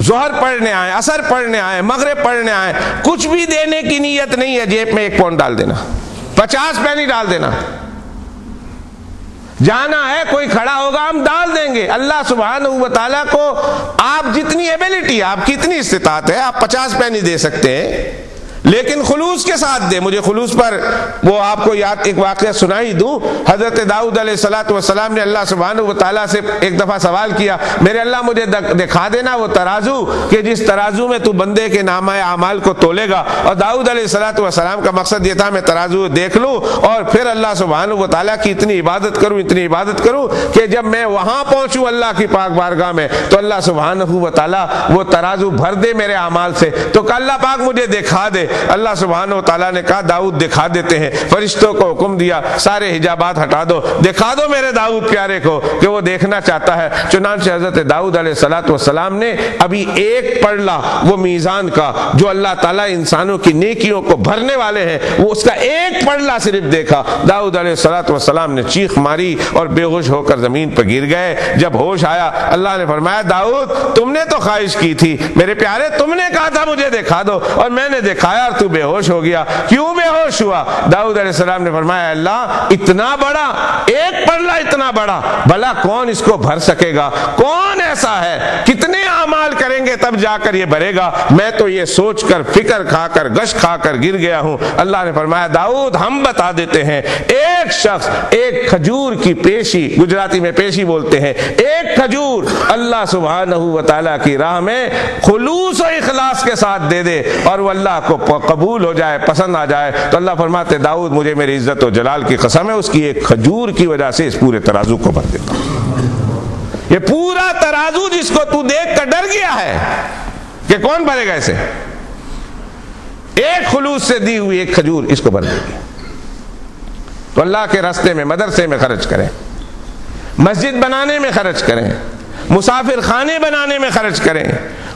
ظہر پڑھنے آئیں، عصر پڑھنے آئیں، مغرب پڑھنے آئیں، کچھ بھی دینے کی نیت نہیں ہے، جیب میں 1 پاؤنڈ ڈال دینا، 50 پینی ڈال دینا، جانا ہے کوئی کھڑا ہوگا ہم ڈال دیں گے۔ اللہ سبحانہ و تعالیٰ کو آپ جتنی ایبیلٹی، آپ کی اتنی استطاعت ہے، آپ 50 پینی دے سکتے ہیں، لیکن خلوص کے ساتھ دے۔ مجھے خلوص پر وہ آپ کو یاد ایک واقعہ سنائی دوں۔ حضرت داؤد علیہ السلام نے اللہ سبحانہ و تعالیٰ سے ایک دفعہ سوال کیا، میرے اللہ مجھے دکھا دینا وہ ترازو کہ جس ترازو میں تو بندے کے نامہ اعمال کو تولے گا۔ اور داؤد علیہ السلام کا مقصد یہ تھا میں ترازو دیکھ لوں اور پھر اللہ سبحانہ و تعالیٰ کی اتنی عبادت کروں کہ جب میں وہاں پہنچوں اللہ کی پاک بارگاہ میں تو اللہ سبحانہ و تعالیٰ وہ ترازو بھر دے میرے اعمال سے۔ تو کہ اللہ پاک مجھے دکھا دے۔ اللہ سبحانہ و تعالیٰ نے کہا داؤد دکھا دیتے ہیں، فرشتوں کو حکم دیا سارے حجابات ہٹا دو، دکھا دو میرے داؤد پیارے کو کہ وہ دیکھنا چاہتا ہے۔ چنانچہ حضرت داؤد علیہ السلام نے ابھی ایک پڑلا وہ میزان کا جو اللہ تعالیٰ انسانوں کی نیکیوں کو بھرنے والے ہیں، وہ اس کا ایک پڑلا صرف دیکھا۔ داؤد علیہ السلام نے چیخ ماری اور بے ہوش ہو کر زمین پر گر گئے۔ جب ہوش آیا اللہ نے فرمایا داؤد تم نے تو خواہش کی تھی میرے پیارے، تم نے کہا تھا مجھے دکھا دو اور میں نے دکھایا اور تو بے ہوش ہو گیا، کیوں بے ہوش ہوا؟ داؤد علیہ السلام نے فرمایا اللہ اتنا بڑا ایک پڑلا، اتنا بڑا بھلا کون اس کو بھر سکے گا؟ کون ایسا ہے؟ کتنے اعمال کریں گے تب جا کر یہ بھرے گا؟ میں تو یہ سوچ کر فکر کھا کر گش کھا کر گر گیا ہوں۔ اللہ نے فرمایا داؤد ہم بتا دیتے ہیں، ایک شخص ایک کھجور کی پیشی، گجراتی میں پیشی بولتے ہیں، ایک کھجور اللہ سبحانہ و تعالیٰ کی راہ میں خلوص و اخلاص کے ساتھ دے دے اور وہ اللہ کو قبول ہو جائے، پسند آ جائے، تو اللہ فرماتے داؤد مجھے میری عزت و جلال کی قسم ہے اس کی ایک کھجور کی وجہ سے اس پورے ترازو کو بھر دیتا ہوں۔ یہ پورا ترازو جس کو تو دیکھ کر ڈر گیا ہے کہ کون بھرے گا اسے، ایک خلوص سے دی ہوئی ایک کھجور اس کو بھر دے گی۔ تو اللہ کے راستے میں مدرسے میں خرچ کریں، مسجد بنانے میں خرچ کریں، مسافر خانے بنانے میں خرچ کریں،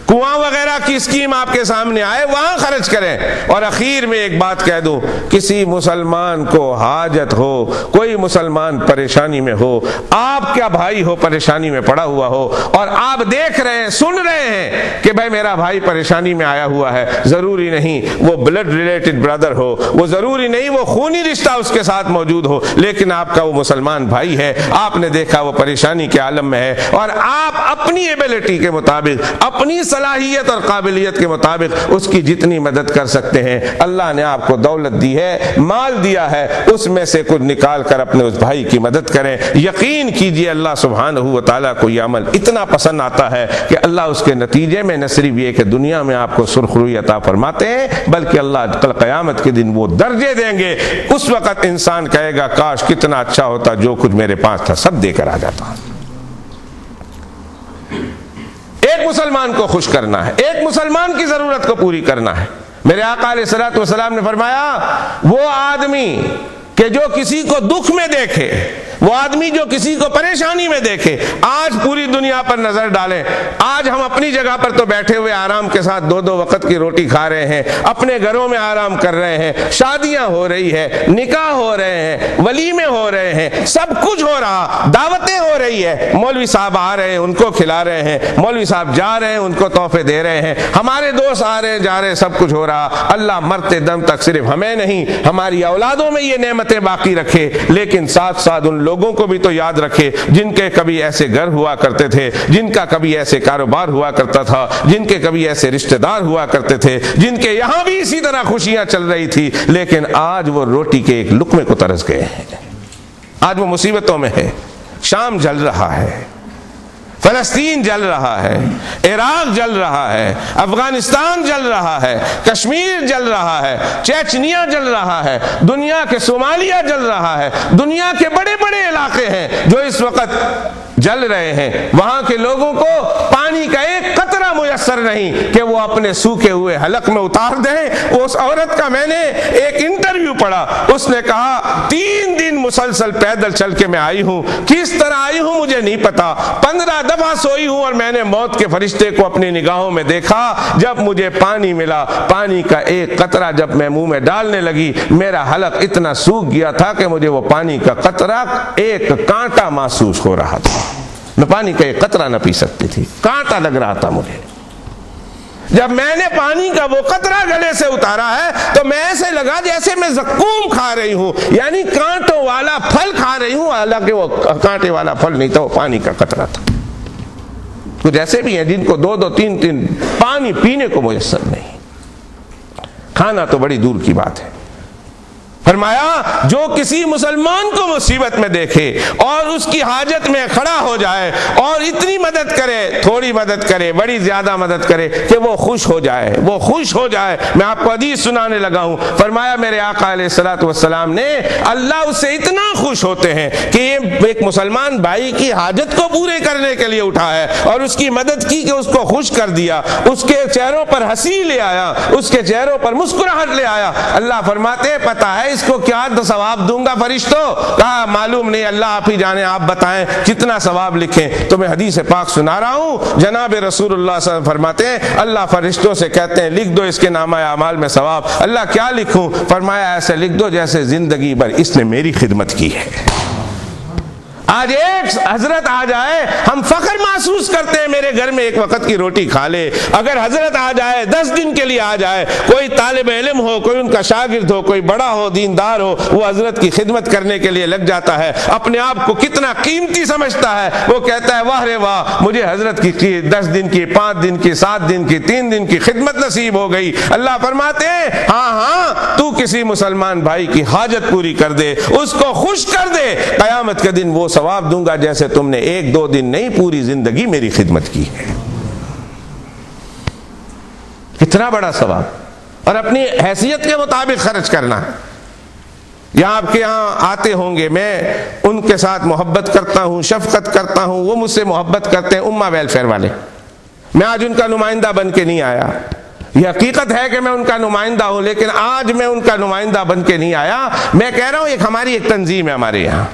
کنواں وغیرہ کی اسکیم آپ کے سامنے آئے وہاں خرچ کریں۔ اور اخیر میں ایک بات کہہ دوں، کسی مسلمان کو حاجت ہو، کوئی مسلمان پریشانی میں ہو، آپ کیا بھائی ہو پریشانی میں پڑا ہوا ہو اور آپ دیکھ رہے ہیں سن رہے ہیں کہ بھائی میرا بھائی پریشانی میں آیا ہوا ہے، ضروری نہیں وہ بلڈ ریلیٹڈ برادر ہو، وہ ضروری نہیں وہ خونی رشتہ اس کے ساتھ موجود ہو، لیکن آپ کا وہ مسلمان بھائی ہے، آپ نے دیکھا وہ پریشانی کے عالم میں ہے اور آپ اپنی ایبیلٹی کے مطابق، اپنی صلاحیت اور قابلیت کے مطابق اس کی جتنی مدد کر سکتے ہیں، اللہ نے آپ کو دولت دی ہے، مال دیا ہے، اس میں سے کچھ نکال کر اپنے اس بھائی کی مدد کریں۔ یقین کیجئے اللہ سبحانہ و تعالیٰ کو یہ عمل اتنا پسند آتا ہے کہ اللہ اس کے نتیجے میں نہ صرف یہ کہ دنیا میں آپ کو سرخروئی عطا فرماتے ہیں بلکہ اللہ کل قیامت کے دن وہ درجے دیں گے، اس وقت انسان کہے گا کاش کتنا اچھا ہوتا جو کچھ میرے پاس تھا سب دے کر آ جاتا۔ ایک مسلمان کو خوش کرنا ہے، ایک مسلمان کی ضرورت کو پوری کرنا ہے۔ میرے آقا علیہ الصلوۃ والسلام نے فرمایا وہ آدمی کہ جو کسی کو دکھ میں دیکھے، وہ آدمی جو کسی کو پریشانی میں دیکھے، آج پوری دنیا پر نظر ڈالیں، آج ہم اپنی جگہ پر تو بیٹھے ہوئے آرام کے ساتھ 2 وقت کی روٹی کھا رہے ہیں، اپنے گھروں میں آرام کر رہے ہیں، شادیاں ہو رہی ہے، نکاح ہو رہے ہیں، ولیمے ہو رہے ہیں، سب کچھ ہو رہا، دعوتیں ہو رہی ہے، مولوی صاحب آ رہے ہیں ان کو کھلا رہے ہیں، مولوی صاحب جا رہے ہیں ان کو تحفے دے رہے ہیں، ہمارے دوست آ رہے ہیں جا رہے ہیں، سب کچھ ہو رہا۔ اللہ مرتے دم تک صرف ہمیں نہیں ہماری اولادوں میں یہ نعمتیں باقی رکھے، لیکن ساتھ ساتھ ان لوگوں کو بھی تو یاد رکھے جن کے کبھی ایسے گھر ہوا کرتے تھے، جن کا کبھی ایسے کاروبار ہوا کرتا تھا، جن کے کبھی ایسے رشتہ دار ہوا کرتے تھے، جن کے یہاں بھی اسی طرح خوشیاں چل رہی تھی، لیکن آج وہ روٹی کے ایک لقمے کو ترس گئے ہیں، آج وہ مصیبتوں میں ہے، شام جل رہا ہے، فلسطین جل رہا ہے، عراق جل رہا ہے، افغانستان جل رہا ہے، کشمیر جل رہا ہے، چیچنیا جل رہا ہے، دنیا کے صومالیہ جل رہا ہے، دنیا کے بڑے بڑے علاقے ہیں جو اس وقت جل رہے ہیں. وہاں کے لوگوں کو پانی کا ایک قطرہ میسر نہیں کہ وہ اپنے سوکھے ہوئے حلق میں اتار دیں. اس عورت کا میں نے ایک انٹرویو پڑھا، اس نے کہا 3 دن مسلسل پیدل چل کے میں آئی ہوں، کس طرح آئی ہوں مجھے نہیں پتا، 15 دفعہ سوئی ہوں اور میں نے موت کے فرشتے کو اپنی نگاہوں میں دیکھا. جب مجھے پانی ملا، پانی کا ایک قطرہ جب میں منہ میں ڈالنے لگی، میرا حلق اتنا سوکھ گیا تھا کہ مجھے وہ پانی کا قطرہ ایک کانٹا محسوس ہو رہا تھا. میں پانی کا ایک قطرہ نہ پی سکتی تھی، کانٹا لگ رہا تھا مجھے. جب میں نے پانی کا وہ قطرہ گلے سے اتارا ہے تو میں ایسے لگا جیسے میں زقوم کھا رہی ہوں، یعنی کانٹوں والا پھل کھا رہی ہوں، حالانکہ وہ کانٹے والا پھل نہیں تھا، وہ پانی کا قطرہ تھا. کچھ ایسے بھی ہیں جن کو 2-2 3-3 پانی پینے کو میسر نہیں، کھانا تو بڑی دور کی بات ہے. فرمایا جو کسی مسلمان کو مصیبت میں دیکھے اور اس کی حاجت میں کھڑا ہو جائے اور اتنی مدد کرے، تھوڑی مدد کرے، بڑی زیادہ مدد کرے کہ وہ خوش ہو جائے، وہ خوش ہو جائے. میں آپ کو حدیث سنانے لگا ہوں. فرمایا میرے آقا علیہ الصلوۃ والسلام نے، اللہ اس سے اتنا خوش ہوتے ہیں کہ یہ ایک مسلمان بھائی کی حاجت کو پورے کرنے کے لیے اٹھا ہے اور اس کی مدد کی کہ اس کو خوش کر دیا، اس کے چہروں پر ہنسی لے آیا، اس کے چہروں پر مسکراہٹ لے آیا. اللہ فرماتے پتہ ہے اس کو کیا ثواب دوں گا فرشتوں؟ کہا معلوم نہیں، اللہ آپ ہی جانے، آپ بتائیں کتنا ثواب لکھیں. تو میں حدیث پاک سنا رہا ہوں، جناب رسول اللہ صلی اللہ علیہ وسلم فرماتے ہیں اللہ فرشتوں سے کہتے ہیں لکھ دو اس کے نامہ اعمال میں ثواب. اللہ کیا لکھوں؟ فرمایا ایسے لکھ دو جیسے زندگی بھر اس نے میری خدمت کی ہے. آج ایک حضرت آ جائے ہم فخر محسوس کرتے ہیں میرے گھر میں ایک وقت کی روٹی کھا لے. اگر حضرت آ جائے 10 دن کے لیے آ جائے، کوئی طالب علم ہو، کوئی ان کا شاگرد ہو، کوئی بڑا ہو، دیندار ہو، وہ حضرت کی خدمت کرنے کے لیے لگ جاتا ہے، اپنے آپ کو کتنا قیمتی سمجھتا ہے. وہ کہتا ہے واہ رے واہ، مجھے حضرت کی 10 دن کی، 5 دن کی، 7 دن کی، 3 دن کی خدمت نصیب ہو گئی. اللہ فرماتے ہیں ہاں تو کسی مسلمان بھائی کی حاجت پوری کر دے، اس کو خوش کر دے، قیامت کے دن وہ ثواب دوں گا جیسے تم نے 1-2 دن نہیں پوری زندگی میری خدمت کی ہے. کتنا بڑا ثواب، اور اپنی حیثیت کے مطابق خرچ کرنا. یہاں آپ کے یہاں آتے ہوں گے، میں ان کے ساتھ محبت کرتا ہوں، شفقت کرتا ہوں، وہ مجھ سے محبت کرتے ہیں، امہ ویلفیئر والے. میں آج ان کا نمائندہ بن کے نہیں آیا، یہ حقیقت ہے کہ میں ان کا نمائندہ ہوں، لیکن آج میں ان کا نمائندہ بن کے نہیں آیا. میں کہہ رہا ہوں ہماری ایک تنظیم ہے ہمارے یہاں،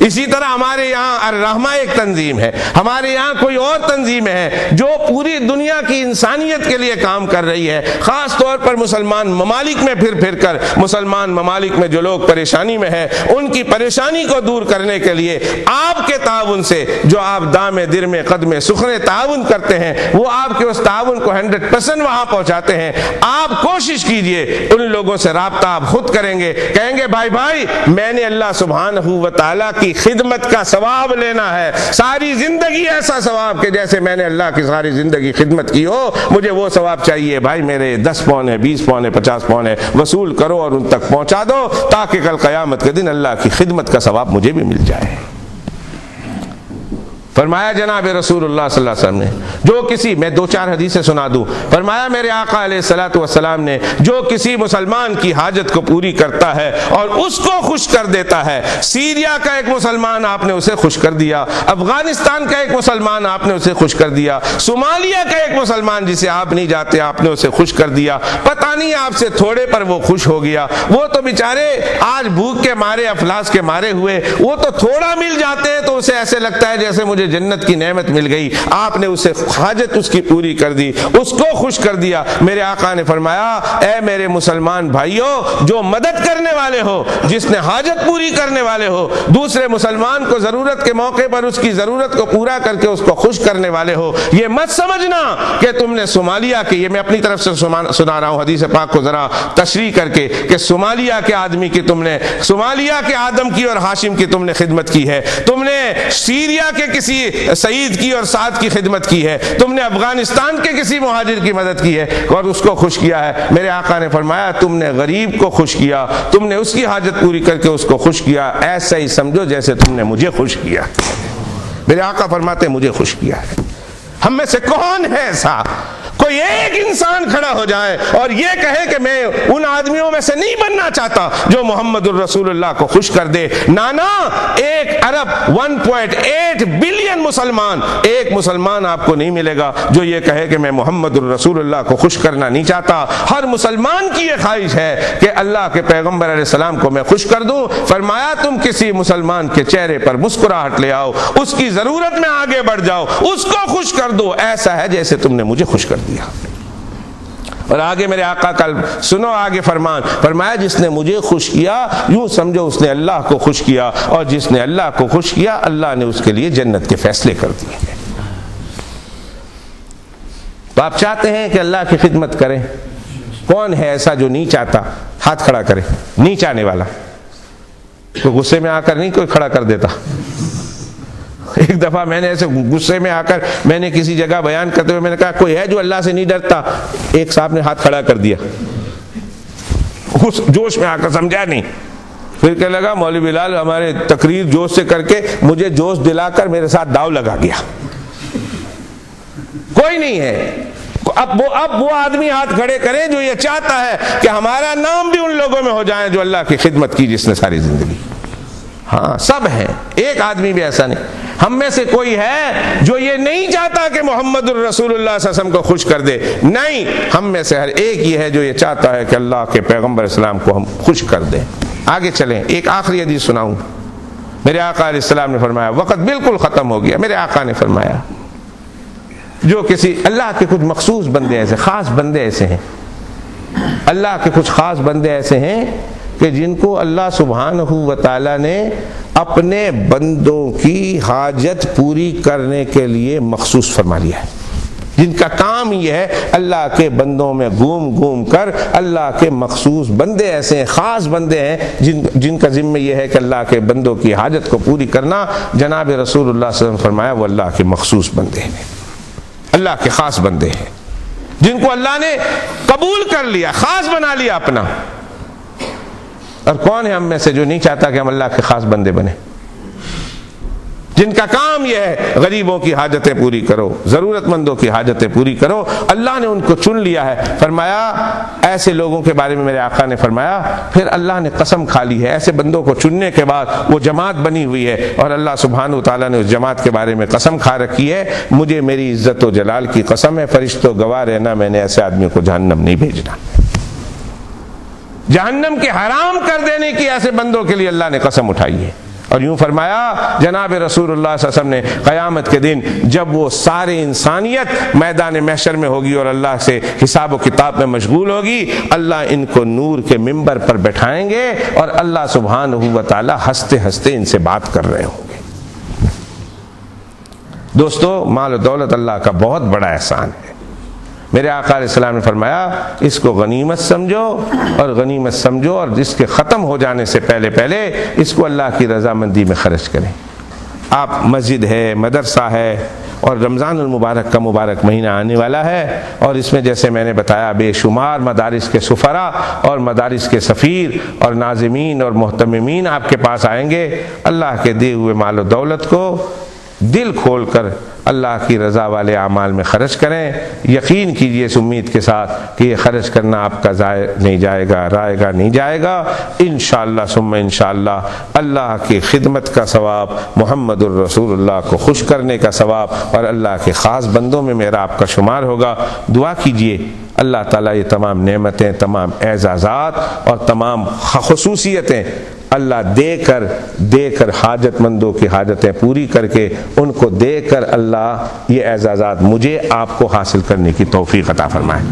اسی طرح ہمارے یہاں الرحمہ ایک تنظیم ہے، ہمارے یہاں کوئی اور تنظیم ہے جو پوری دنیا کی انسانیت کے لیے کام کر رہی ہے، خاص طور پر مسلمان ممالک میں پھر کر مسلمان ممالک میں جو لوگ پریشانی میں ہیں ان کی پریشانی کو دور کرنے کے لیے آپ کے تعاون سے، جو آپ دام درم قدم سخرے تعاون کرتے ہیں، وہ آپ کے اس تعاون کو 100% وہاں پہنچاتے ہیں. آپ کوشش کیجئے، ان لوگوں سے رابطہ آپ خود کریں گے، کہیں گے بھائی میں نے اللہ سبحانہ و تعالیٰ کی خدمت کا ثواب لینا ہے، ساری زندگی ایسا ثواب کہ جیسے میں نے اللہ کی ساری زندگی خدمت کی ہو، مجھے وہ ثواب چاہیے. بھائی میرے 10 پون ہے، 20 پون ہے، 50 پون ہے، وصول کرو اور ان تک پہنچا دو تاکہ کل قیامت کے دن اللہ کی خدمت کا ثواب مجھے بھی مل جائے. فرمایا جناب رسول اللہ صلی اللہ علیہ وسلم نے، جو کسی، میں 2-4 حدیثیں سنا دوں. فرمایا میرے آقا علیہ الصلوۃ والسلام نے، جو کسی مسلمان کی حاجت کو پوری کرتا ہے اور اس کو خوش کر دیتا ہے. سیریا کا ایک مسلمان آپ نے اسے خوش کر دیا، افغانستان کا ایک مسلمان آپ نے اسے خوش کر دیا، صومالیہ کا ایک مسلمان جسے آپ نہیں جاتے آپ نے اسے خوش کر دیا. پتہ نہیں آپ سے تھوڑے پر وہ خوش ہو گیا، وہ تو بیچارے آج بھوک کے مارے، افلاس کے مارے ہوئے، وہ تو تھوڑا مل جاتے ہیں تو اسے ایسے لگتا ہے جیسے مجھے جنت کی نعمت مل گئی. آپ نے اسے حاجت اس کی پوری کر دی، اس کو خوش کر دیا. میرے آقا نے فرمایا اے میرے مسلمان بھائیوں، جو مدد کرنے والے ہو، جس نے حاجت پوری کرنے والے ہو، دوسرے مسلمان کو ضرورت کے موقع پر اس کی ضرورت کو پورا کر کے اس کو خوش کرنے والے ہو، یہ مت سمجھنا کہ تم نے صومالیہ کی، یہ میں اپنی طرف سے سنا رہا ہوں حدیث پاک کو ذرا تشریح کر کے، کہ صومالیہ کے آدمی کی تم نے، صومالیہ کے آدم کی اور ہاشم کی تم نے خدمت کی ہے، تم نے سیریا کے کسی سعید کی اور سعد کی خدمت کی ہے، تم نے افغانستان کے کسی مہاجر کی مدد کی ہے اور اس کو خوش کیا ہے. میرے آقا نے فرمایا تم نے غریب کو خوش کیا، تم نے اس کی حاجت پوری کر کے اس کو خوش کیا، ایسا ہی سمجھو جیسے تم نے مجھے خوش کیا. میرے آقا فرماتے ہیں مجھے خوش کیا ہے۔ ہم میں سے کون ہے ایسا کوئی ایک انسان کھڑا ہو جائے اور یہ کہے کہ میں ان آدمیوں میں سے نہیں بننا چاہتا جو محمد الرسول اللہ کو خوش کر دے؟ نانا، 1 ارب 1.8 بلین مسلمان، ایک مسلمان آپ کو نہیں ملے گا جو یہ کہے کہ میں محمد الرسول اللہ کو خوش کرنا نہیں چاہتا۔ ہر مسلمان کی یہ خواہش ہے کہ اللہ کے پیغمبر علیہ السلام کو میں خوش کر دوں۔ فرمایا تم کسی مسلمان کے چہرے پر مسکراہٹ لے آؤ، اس کی ضرورت میں آگے بڑھ جاؤ، اس کو خوش کر دو، ایسا ہے جیسے تم نے مجھے خوش کر دیا۔ اور آگے میرے آقا کل سنو آگے فرمان، فرمایا جس نے مجھے خوش کیا یوں سمجھو اس نے اللہ کو خوش کیا، اور جس نے اللہ کو خوش کیا اللہ نے اس کے لیے جنت کے فیصلے کر دیے ہیں۔ تو آپ چاہتے ہیں کہ اللہ کی خدمت کریں؟ کون ہے ایسا جو نہیں چاہتا؟ ہاتھ کھڑا کرے، نہیں چاہنے والا۔ تو غصے میں آ کر نہیں کوئی کھڑا کر دیتا۔ ایک دفعہ میں نے ایسے غصے میں آ کر میں نے کسی جگہ بیان کرتے ہوئے میں نے کہا کوئی ہے جو اللہ سے نہیں ڈرتا؟ ایک صاحب نے ہاتھ کھڑا کر دیا، اس جوش میں آ کر سمجھا نہیں، پھر کہنے لگا مولوی بلال ہمارے تقریر جوش سے کر کے مجھے جوش دلا کر میرے ساتھ داؤ لگا گیا۔ کوئی نہیں ہے۔ اب وہ آدمی ہاتھ کھڑے کریں جو یہ چاہتا ہے کہ ہمارا نام بھی ان لوگوں میں ہو جائے جو اللہ کی خدمت کی جس نے ساری زندگی۔ ہاں سب ہیں، ایک آدمی بھی ایسا نہیں۔ ہم میں سے کوئی ہے جو یہ نہیں چاہتا کہ محمد الرسول اللہ صلی اللہ علیہ وسلم کو خوش کر دے؟ نہیں، ہم میں سے ہر ایک یہ ہے جو یہ چاہتا ہے کہ اللہ کے پیغمبر اسلام کو ہم خوش کر دیں۔ آگے چلیں، ایک آخری حدیث سناؤں۔ میرے آقا علیہ السلام نے فرمایا، وقت بالکل ختم ہو گیا، میرے آقا نے فرمایا جو کسی اللہ کے کچھ مخصوص بندے ایسے، خاص بندے ایسے ہیں، اللہ کے کچھ خاص بندے ایسے ہیں کہ جن کو اللہ سبحانہ و تعالی نے اپنے بندوں کی حاجت پوری کرنے کے لیے مخصوص فرما لیا ہے، جن کا کام یہ ہے اللہ کے بندوں میں گھوم گھوم کر اللہ کے مخصوص بندے ایسے ہیں، خاص بندے ہیں جن کا ذمہ یہ ہے کہ اللہ کے بندوں کی حاجت کو پوری کرنا۔ جناب رسول اللہ صلی اللہ علیہ وسلم نے فرمایا وہ اللہ کے مخصوص بندے ہیں، اللہ کے خاص بندے ہیں جن کو اللہ نے قبول کر لیا، خاص بنا لیا اپنا۔ اور کون ہے ہم میں سے جو نہیں چاہتا کہ ہم اللہ کے خاص بندے بنیں، جن کا کام یہ ہے غریبوں کی حاجتیں پوری کرو، ضرورت مندوں کی حاجتیں پوری کرو۔ اللہ نے ان کو چن لیا ہے۔ فرمایا ایسے لوگوں کے بارے میں میرے آقا نے فرمایا پھر اللہ نے قسم کھا لی ہے، ایسے بندوں کو چننے کے بعد وہ جماعت بنی ہوئی ہے، اور اللہ سبحانہ و تعالیٰ نے اس جماعت کے بارے میں قسم کھا رکھی ہے، مجھے میری عزت و جلال کی قسم ہے، فرشتوں گواہ رہنا میں نے ایسے آدمی کو جہنم نہیں بھیجنا۔ جہنم کے حرام کر دینے کی ایسے بندوں کے لیے اللہ نے قسم اٹھائی ہے۔ اور یوں فرمایا جناب رسول اللہ صلی اللہ علیہ وسلم نے، قیامت کے دن جب وہ سارے انسانیت میدان محشر میں ہوگی اور اللہ سے حساب و کتاب میں مشغول ہوگی، اللہ ان کو نور کے منبر پر بٹھائیں گے اور اللہ سبحانہ و تعالی ہنستے ہنستے ان سے بات کر رہے ہوں گے۔ دوستو، مال و دولت اللہ کا بہت بڑا احسان ہے۔ میرے آقا علیہ السلام نے فرمایا اس کو غنیمت سمجھو، اور غنیمت سمجھو اور اس کے ختم ہو جانے سے پہلے پہلے اس کو اللہ کی رضامندی میں خرچ کریں۔ آپ مسجد ہے، مدرسہ ہے، اور رمضان المبارک کا مبارک مہینہ آنے والا ہے، اور اس میں جیسے میں نے بتایا بے شمار مدارس کے سفراء اور مدارس کے سفیر اور ناظمین اور محتممین آپ کے پاس آئیں گے۔ اللہ کے دیے ہوئے مال و دولت کو دل کھول کر اللہ کی رضا والے اعمال میں خرچ کریں۔ یقین کیجئے اس امید کے ساتھ کہ یہ خرچ کرنا آپ کا ضائع نہیں جائے گا، رائے گا نہیں جائے گا۔ انشاءاللہ ثم انشاءاللہ اللہ کی خدمت کا ثواب، محمد الرسول اللہ کو خوش کرنے کا ثواب، اور اللہ کے خاص بندوں میں میرا آپ کا شمار ہوگا۔ دعا کیجئے اللہ تعالیٰ یہ تمام نعمتیں، تمام اعزازات اور تمام خصوصیتیں اللہ دے کر حاجت مندوں کی حاجتیں پوری کر کے ان کو دے کر اللہ یہ اعزازات مجھے آپ کو حاصل کرنے کی توفیق عطا فرمائے۔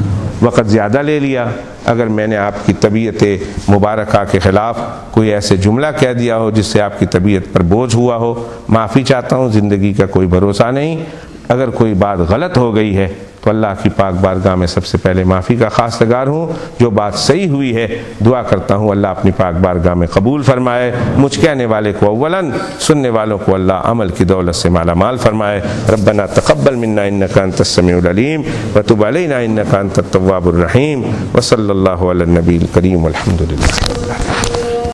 وقت زیادہ لے لیا، اگر میں نے آپ کی طبیعت مبارکہ کے خلاف کوئی ایسے جملہ کہہ دیا ہو جس سے آپ کی طبیعت پر بوجھ ہوا ہو، معافی چاہتا ہوں، زندگی کا کوئی بھروسہ نہیں۔ اگر کوئی بات غلط ہو گئی ہے تو اللہ کی پاک بارگاہ میں سب سے پہلے معافی کا خواستگار ہوں۔ جو بات صحیح ہوئی ہے دعا کرتا ہوں اللہ اپنی پاک بارگاہ میں قبول فرمائے، مجھ کہنے والے کو اولاً، سننے والوں کو اللہ عمل کی دولت سے مالا مال فرمائے۔ ربنا تقبل منا انک انت السمیع العلیم وتب علینا انک انت التواب الرحیم، وصلی اللہ علی النبی الکریم والحمد للہ۔